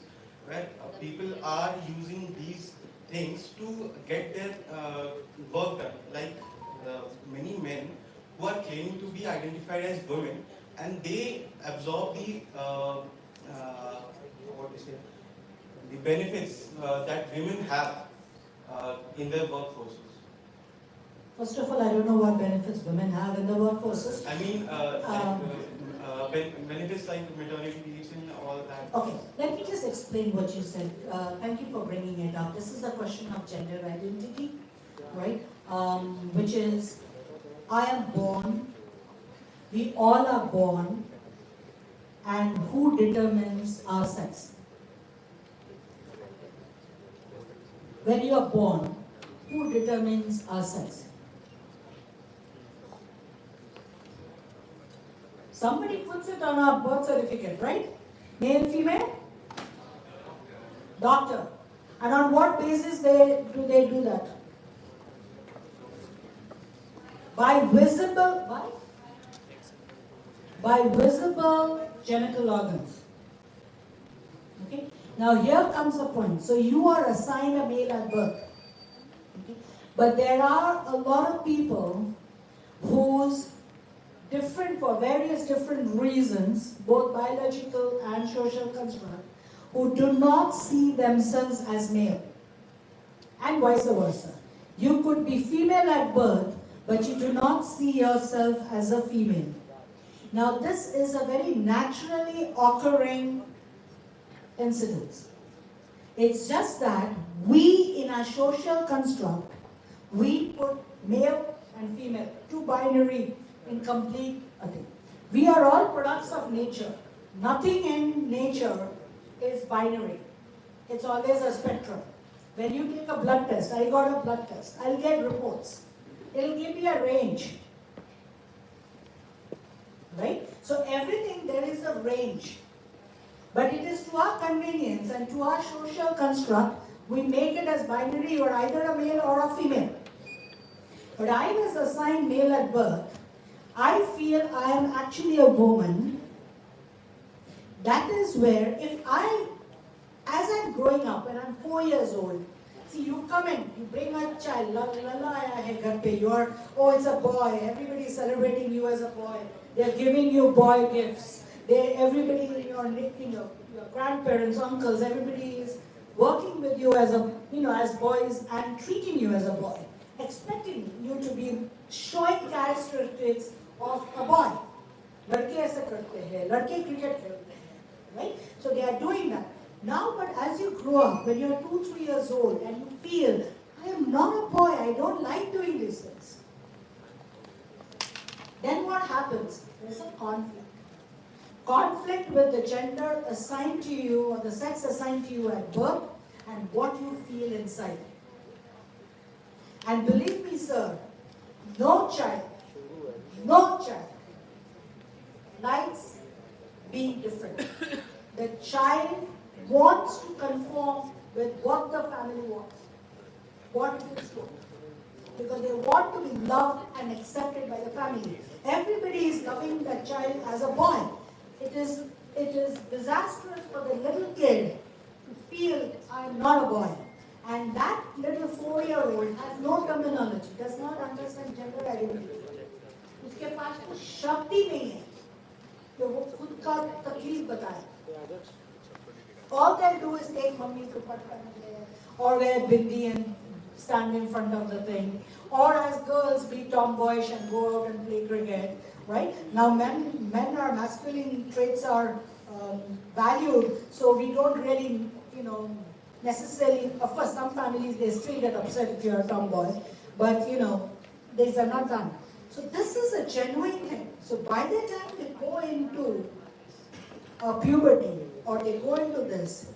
D: where people are using these things to get their work done, like many men who are claiming to be identified as women, and they absorb the the benefits that women have in their workforces.
L: First of all, I don't know what benefits women have in the workforces.
D: I mean, benefits like maternity leaves and all that.
L: Okay, let me just explain what you said. Thank you for bringing it up. This is a question of gender identity, right? Which is, I am born, we all are born, and who determines our sex? When you are born, who determines our sex? Somebody puts it on our birth certificate, right? Male, female? Doctor. And on what basis do they do that? By visible genital organs. Okay? Now here comes the point. So you are assigned a male at birth. Okay? But there are a lot of people whose for various different reasons, both biological and social construct, who do not see themselves as male. And vice versa. You could be female at birth, but you do not see yourself as a female. Now this is a very naturally occurring incident. It's just that we, in our social construct, we put male and female, two binary, incomplete thing. We are all products of nature. Nothing in nature is binary. It's always a spectrum. When you take a blood test, I got a blood test, I'll get reports. It'll give me a range. Right? So everything, there is a range. But it is to our convenience and to our social construct, we make it as binary, or either a male or a female. But I was assigned male at birth. I feel I am actually a woman. That is where, as I'm growing up, when I'm 4 years old, see, you come in, you bring a child, it's a boy, everybody is celebrating you as a boy. They're giving you boy gifts. Everybody, your grandparents, uncles, everybody is working with you as as boys and treating you as a boy, expecting you to be showing characteristics of a boy. Ladke aise karte hain, ladke cricket khelte hain, right? So they are doing that. Now, but as you grow up, when you're 2-3 years old and you feel, I am not a boy, I don't like doing these things. Then what happens? There's a conflict. Conflict with the gender assigned to you or the sex assigned to you at birth and what you feel inside. And believe me, sir, no child likes being different. The child wants to conform with what the family wants, what it is for. Because they want to be loved and accepted by the family. Everybody is loving that child as a boy. It is disastrous for the little kid to feel I am not a boy. And that little 4-year-old has no terminology, does not understand gender identity. उसके पास कुछ शब्द ही नहीं है कि वो खुद का तकलीफ बताए. All they do is take mummy's dupatta or wear bindi and stand in front of the thing, or as girls be tomboyish and go out and play cricket, right? Now men are masculine traits are valued, so we don't really, necessarily, of course some families they still get upset if you're a tomboy, but these are not done. So this is a genuine thing. So by the time they go into puberty or they go into this,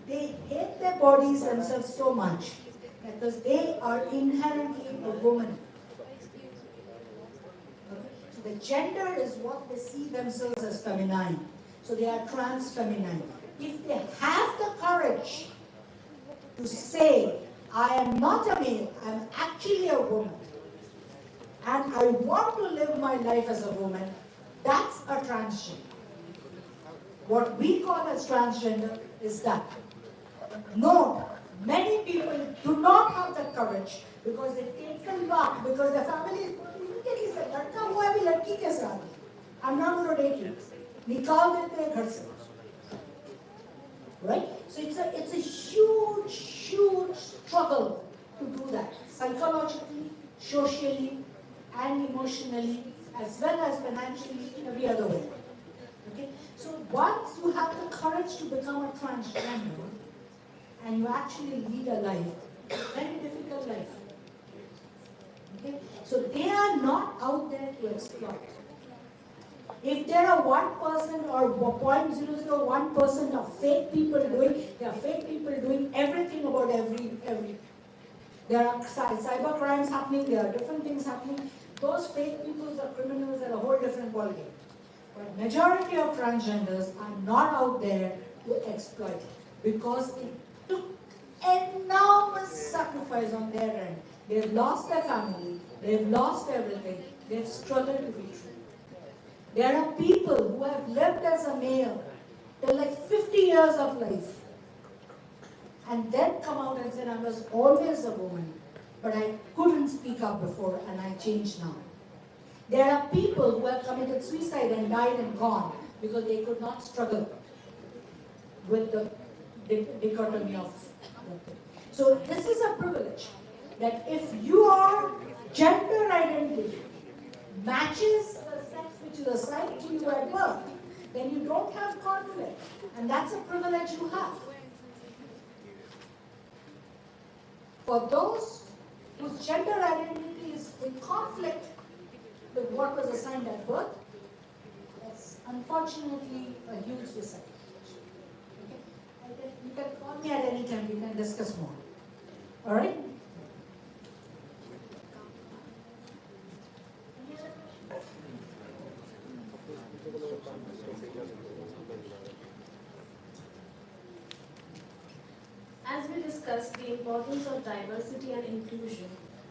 L: they hate their bodies themselves so much because they are inherently a woman. So the gender is what they see themselves as feminine. So they are trans feminine. If they have the courage to say, I am not a male, I am actually a woman, and I want to live my life as a woman, that's a transgender. What we call as transgender is that. No, many people do not have that courage because it takes a lot, because the family is immediately said, "Ladka hua hai, abhi ladki ke saath. I'm not going to date you." Nikal dete hain ghar se. Right? So it's a huge struggle to do that, psychologically, socially, and emotionally, as well as financially, in every other way. Okay? So once you have the courage to become a transgender, and you actually lead a life, a very difficult life. Okay? So they are not out there to exploit. If there are 1% or 0.001% of fake people doing, there are fake people doing everything about every. There are cyber crimes happening, there are different things happening. Those fake people are criminals at a whole different ballgame. But majority of transgenders are not out there to exploit it because it took enormous sacrifice on their end. They've lost their family, they've lost everything, they've struggled to be true. There are people who have lived as a male till like 50 years of life and then come out and said, I was always a woman, but I couldn't speak up before and I changed now. There are people who have committed suicide and died and gone because they could not struggle with the dichotomy of. So this is a privilege that if your gender identity matches the sex which is assigned to you at birth, then you don't have conflict, and that's a privilege you have. For those whose gender identity is in conflict with what was assigned at birth, that's is unfortunately a huge disadvantage. Okay? You can call me at any time, we can discuss more. Alright?
I: As we discuss the importance of diversity and inclusion,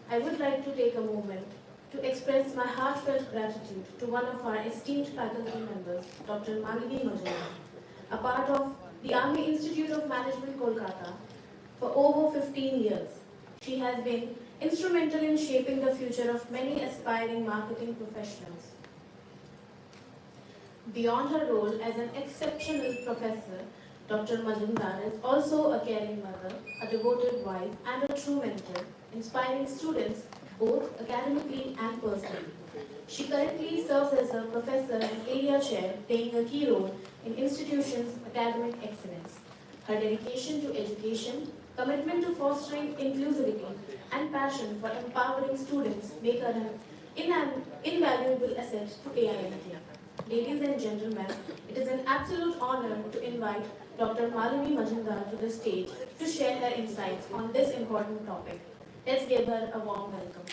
I: I would like to take a moment to express my heartfelt gratitude to one of our esteemed faculty members, Dr. Malini Majumdar, a part of the Army Institute of Management, Kolkata, for over 15 years. She has been instrumental in shaping the future of many aspiring marketing professionals. Beyond her role as an exceptional professor, Dr. Majumdar is also a caring mother, a devoted wife, and a true mentor, inspiring students both academically and personally. She currently serves as a professor and area chair, playing a key role in institution's academic excellence. Her dedication to education, commitment to fostering inclusivity, and passion for empowering students make her an invaluable asset to AIMK. Ladies and gentlemen, it is an absolute honor to invite Dr. Malini Majumdar to the stage to share her insights on this important topic. Let's give her a warm welcome.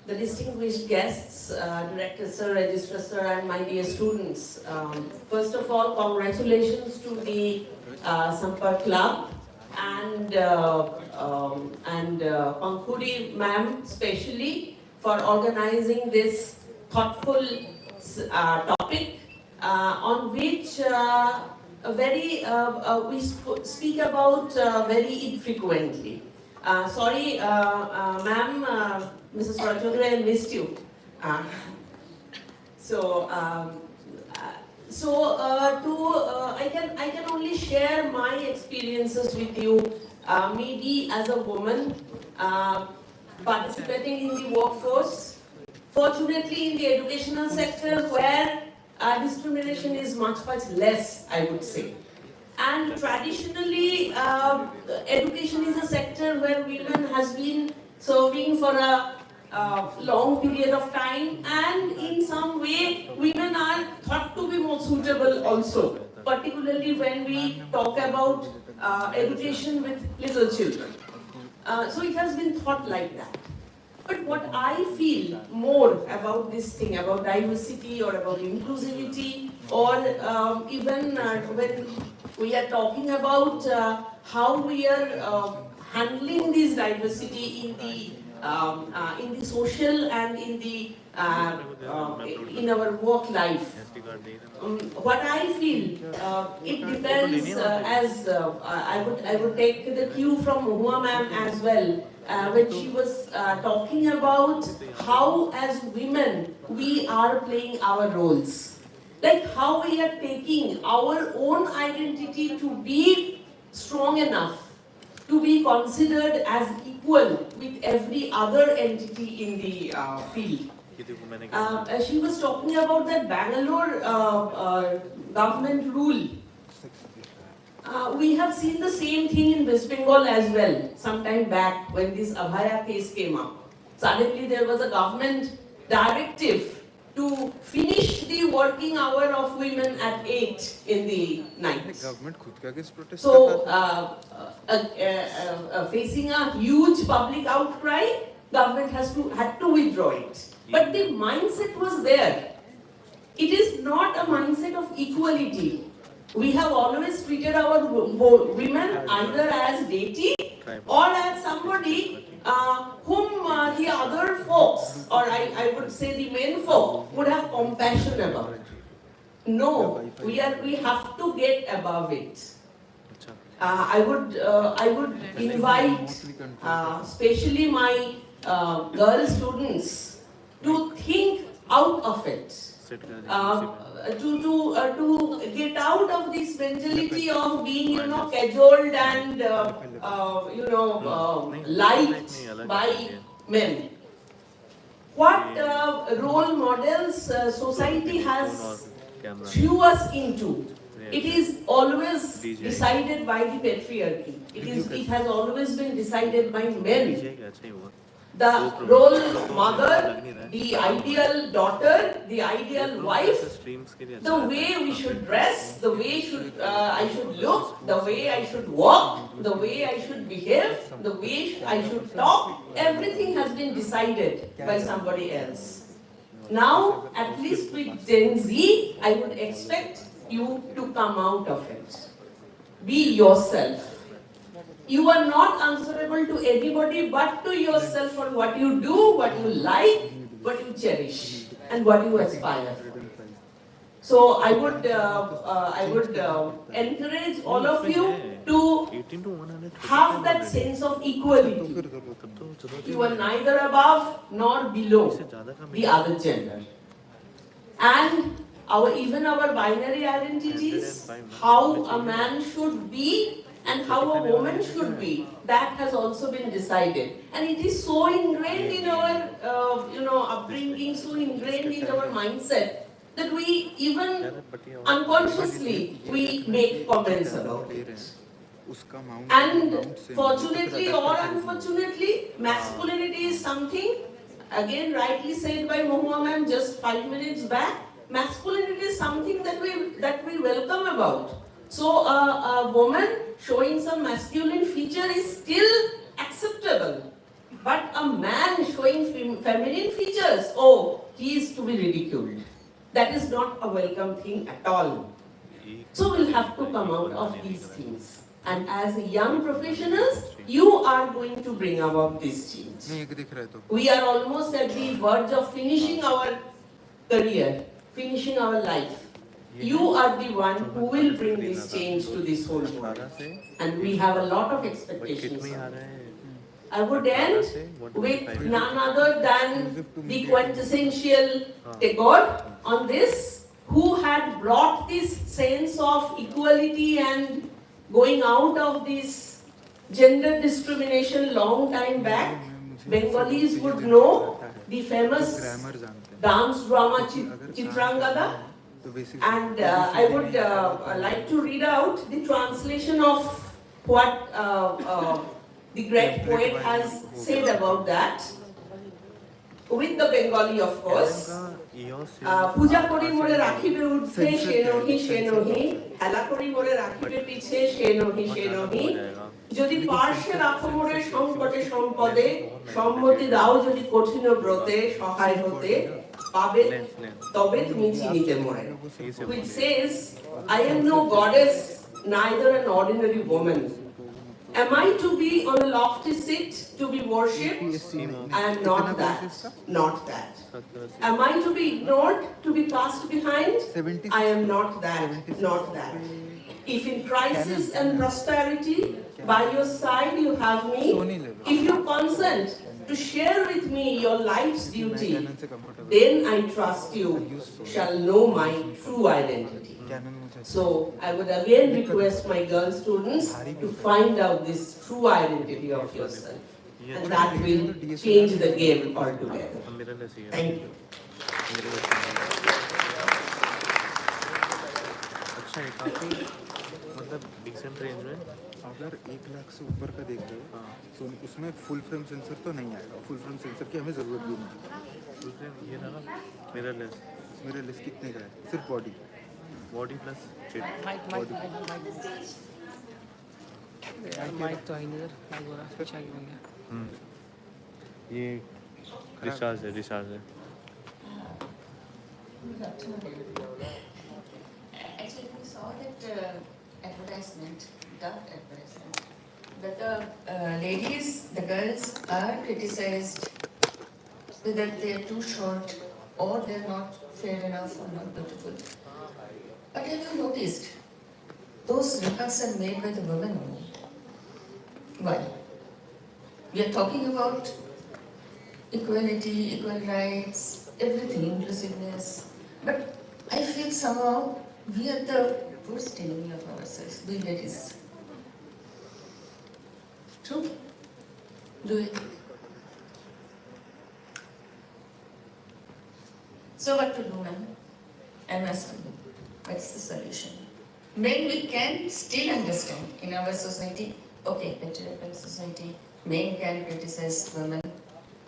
S: The distinguished guests, Director Sir, Registrar Sir, and my dear students. First of all, congratulations to the Sampark Club and Pankhuri ma'am especially for organizing this thoughtful topic on which we speak about very infrequently. Sorry, ma'am, Mrs. Tagore, I missed you. I can only share my experiences with you. Maybe as a woman participating in the workforce, fortunately in the educational sector where discrimination is much less, I would say. And traditionally, education is a sector where women has been serving for a long period of time, and in some way, women are thought to be more suitable also, particularly when we talk about education with little children. So it has been thought like that. But what I feel more about this thing, about diversity or about inclusivity, or even when we are talking about how we are handling this diversity in the social and in our work life. What I feel, it depends. I would take the cue from Mahua ma'am as well, when she was talking about how as women we are playing our roles. Like how we are taking our own identity to be strong enough to be considered as equal with every other entity in the field. She was talking about that Bangalore government rule. We have seen the same thing in West Bengal as well, some time back when this Abhaya case came up. Suddenly there was a government directive to finish the working hour of women at 8 in the night. So, facing a huge public outcry, government had to withdraw it. But the mindset was there. It is not a mindset of equality. We have always treated our women either as deity or as somebody whom the other folks, or I would say the men folk, would have compassion about. No, we have to get above it. I would invite, especially my girl students, to think out of it. to get out of this mentality of being, cajoled and, liked by men. What role models society has threw us into? It is always decided by the patriarchy. It has always been decided by men. The role mother, the ideal daughter, the ideal wife, the way we should dress, the way I should look, the way I should walk, the way I should behave, the way I should talk, everything has been decided by somebody else. Now, at least with Gen Z, I would expect you to come out of it. Be yourself. You are not answerable to anybody but to yourself for what you do, what you like, what you cherish, and what you aspire. So I would encourage all of you to have that sense of equality. You are neither above nor below the other gender. And even our binary identities, how a man should be and how a woman should be, that has also been decided. And it is so ingrained in our upbringing, so ingrained in our mindset, that we even unconsciously we make comments about it. And fortunately or unfortunately, masculinity is something, again rightly said by Mahua ma'am just 5 minutes back, masculinity is something that we welcome about. So a woman showing some masculine feature is still acceptable. But a man showing feminine features, oh, he is to be ridiculed. That is not a welcome thing at all. So we'll have to come out of these things. And as young professionals, you are going to bring about this change. We are almost at the verge of finishing our career, finishing our life. You are the one who will bring this change to this whole world. And we have a lot of expectations. I would end with none other than the quintessential Tagore on this, who had brought this sense of equality and going out of this gender discrimination long time back. Bengalis would know the famous dance drama Chitrangada. And I would like to read out the translation of what the great poet has said about that, with the Bengali, of course. Puja kori more rakhibe udhe she nohi, hela kori more rakhibe piche she nohi. Jodi parshe rakho more sankote sampode, sammoti dao jodi kothino brote sahay hote, pabe tobe tumi chinite more. Which says, I am no goddess, neither an ordinary woman. Am I to be on a lofty seat to be worshipped? I am not that, not that. Am I to be ignored, to be passed behind? I am not that, not that. If in crisis and prosperity, by your side you have me, if you consent to share with me your life's duty, then I trust you shall know my true identity. So I would again request my girl students to find out this true identity of yourself, and that will change the game altogether. Thank you.
T: अच्छा है काफी मतलब decent range में अगर 1 लाख से ऊपर का देख रहे हो तो उसमें फुल फ्रेम सेंसर तो नहीं आएगा फुल फ्रेम सेंसर की हमें ज़रूरत भी नहीं फुल फ्रेम ये था ना मिररलेस कितने का है सिर्फ बॉडी प्लस
U: माइक तो आई नहीं इधर हो रहा कुछ आगे बन गया
T: ये रिचार्ज है
V: Actually, we saw that advertisement, that the ladies, the girls are criticized that they are too short or they are not fair enough or not beautiful. But have you noticed, those remarks are made by the women only. Why? We are talking about equality, equal rights, everything, inclusiveness. But I feel somehow we are the worst enemy of ourselves, we ladies. True? Do you think? So what to do, ma'am? I must do. What's the solution? Men we can still understand in our society, okay, patriarchal society, men can criticize women,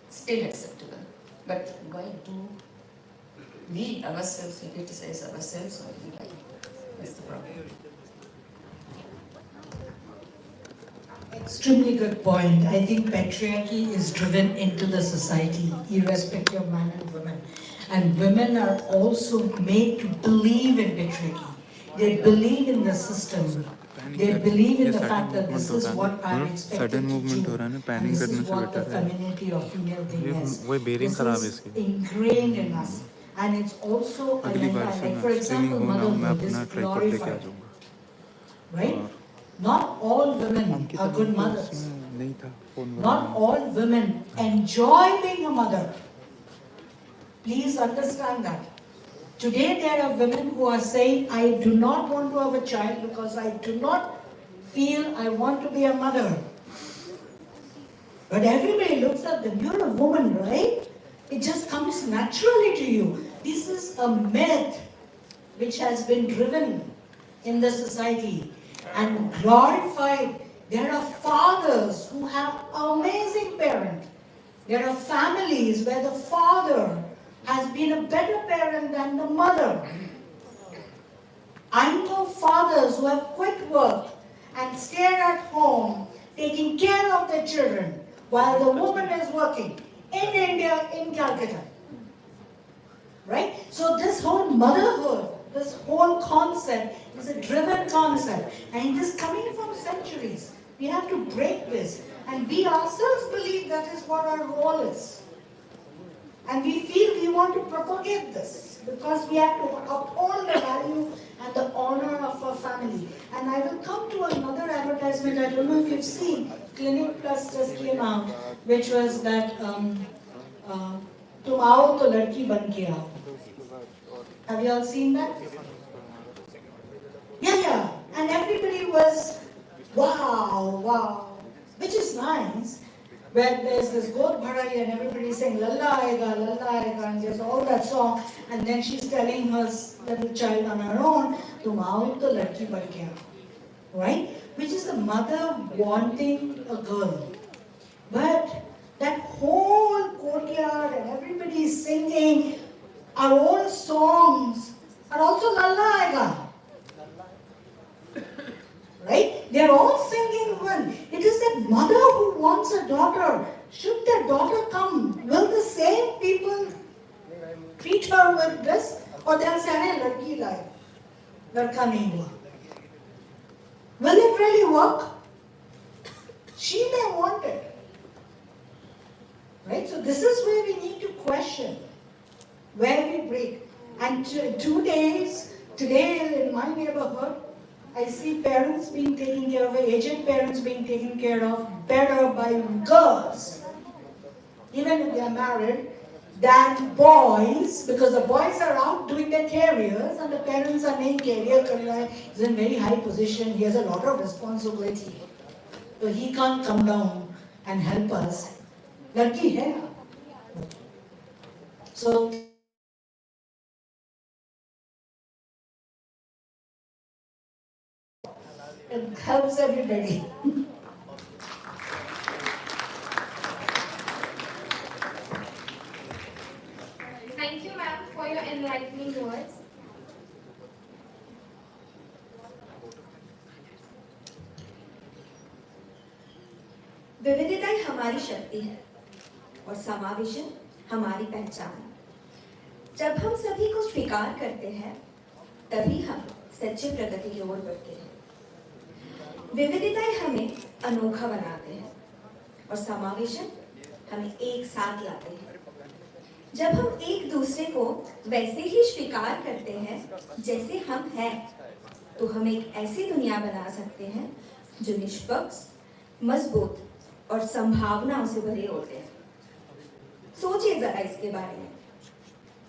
V: still acceptable. But why do we ourselves criticize ourselves only? Why? That's the problem.
L: Extremely good point. I think patriarchy is driven into the society, irrespective of man and woman. And women are also made to believe in patriarchy. They believe in the system. They believe in the fact that this is what I'm expected to do. And this is what the femininity of female being is. This is ingrained in us. And it's also, like for example, motherhood is glorified. Right? Not all women are good mothers. Not all women enjoy being a mother. Please understand that. Today there are women who are saying, I do not want to have a child because I do not feel I want to be a mother. But everybody looks at them, you're a woman, right? It just comes naturally to you. This is a myth which has been driven in the society and glorified. There are fathers who have amazing parents. There are families where the father has been a better parent than the mother. I know fathers who have quit work and stay at home taking care of their children while the woman is working in India, in Calcutta. Right? So this whole motherhood, this whole concept is a driven concept, and it is coming from centuries. We have to break this, and we ourselves believe that is what our role is. And we feel we want to propagate this because we have to uphold the value and the honor of our family. And I will come to another advertisement. I don't know if you've seen, Clinic Plus just came out, which was that tum aao to ladki ban ke aao. Have you all seen that? Yeah. And everybody was, wow, which is nice. Where there's this God Bhadai and everybody's saying Lalla Aega, and there's all that song, and then she's telling her little child on her own, Tum aao to ladki ban ke aao. Right? Which is the mother wanting a girl. But that whole courtyard and everybody singing our own songs are also Lalla Aega. Right? They are all singing one. It is that mother who wants a daughter. Should their daughter come, will the same people treat her with this? Or they'll say, hey, ladki lai, ladka nahi hua. Will it really work? She may want it. Right? So this is where we need to question, where we break. And 2 days, today in my neighborhood, I see parents being taken care of, aged parents being taken care of better by girls, even if they are married, than boys, because the boys are out doing their careers and the parents are making career, he's in very high position, he has a lot of responsibility. So he can't come down and help us. Ladki hai na. So it helps everybody.
I: Thank you, ma'am, for your enlightening words.
O: विविधता ही हमारी शक्ति है और समावेशन हमारी पहचान। जब हम सभी को स्वीकार करते हैं, तभी हम सच्ची प्रगति की ओर बढ़ते हैं। विविधताएं हमें अनोखा बनाते हैं और समावेशन हमें एक साथ लाते हैं। जब हम एक दूसरे को वैसे ही स्वीकार करते हैं जैसे हम हैं, तो हम एक ऐसी दुनिया बना सकते हैं जो निष्पक्ष, मजबूत और संभावनाओं से भरे होते हैं। सोचिए जरा इसके बारे में।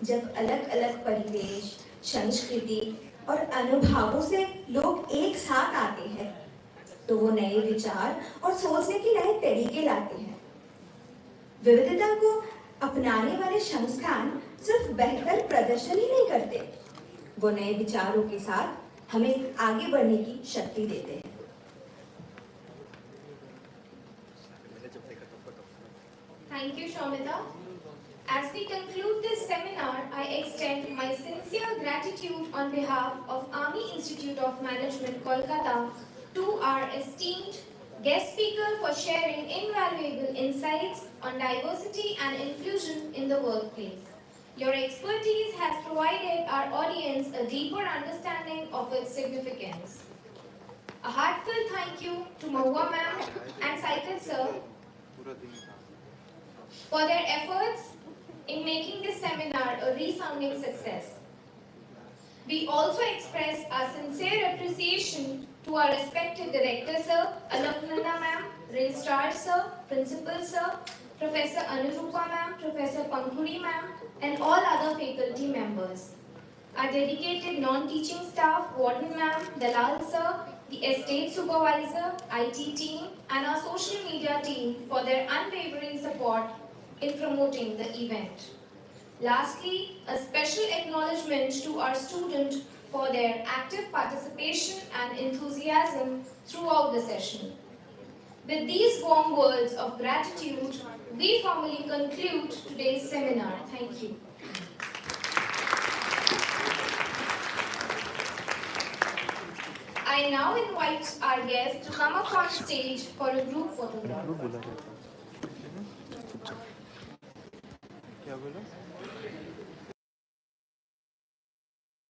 O: जब अलग अलग परिवेश, संस्कृति और अनुभवों से लोग एक साथ आते हैं तो वो नए विचार और सोचने के नए तरीके लाते हैं। विविधता को अपनाने वाले संस्थान सिर्फ बेहतर प्रदर्शन ही नहीं करते, वो नए विचारों के साथ हमें आगे बढ़ने की शक्ति देते हैं।
I: Thank you, Shomita. As we conclude this seminar, I extend my sincere gratitude on behalf of Army Institute of Management, Kolkata, to our esteemed guest speaker for sharing invaluable insights on diversity and inclusion in the workplace. Your expertise has provided our audience a deeper understanding of its significance. A heartfelt thank you to Mahua ma'am and Saikat sir for their efforts in making this seminar a resounding success. We also express our sincere appreciation to our respected director sir, Alapnanda ma'am, registrar sir, principal sir, Professor Anurupa ma'am, Professor Pankhuri ma'am, and all other faculty members. Our dedicated non-teaching staff, Warden ma'am, Dalal sir, the estate supervisor, IT team, and our social media team for their unwavering support in promoting the event. Lastly, a special acknowledgement to our students for their active participation and enthusiasm throughout the session. With these warm words of gratitude, we formally conclude today's seminar. Thank you. I now invite our guests to come up on stage for a group photograph.
T: क्या बोला?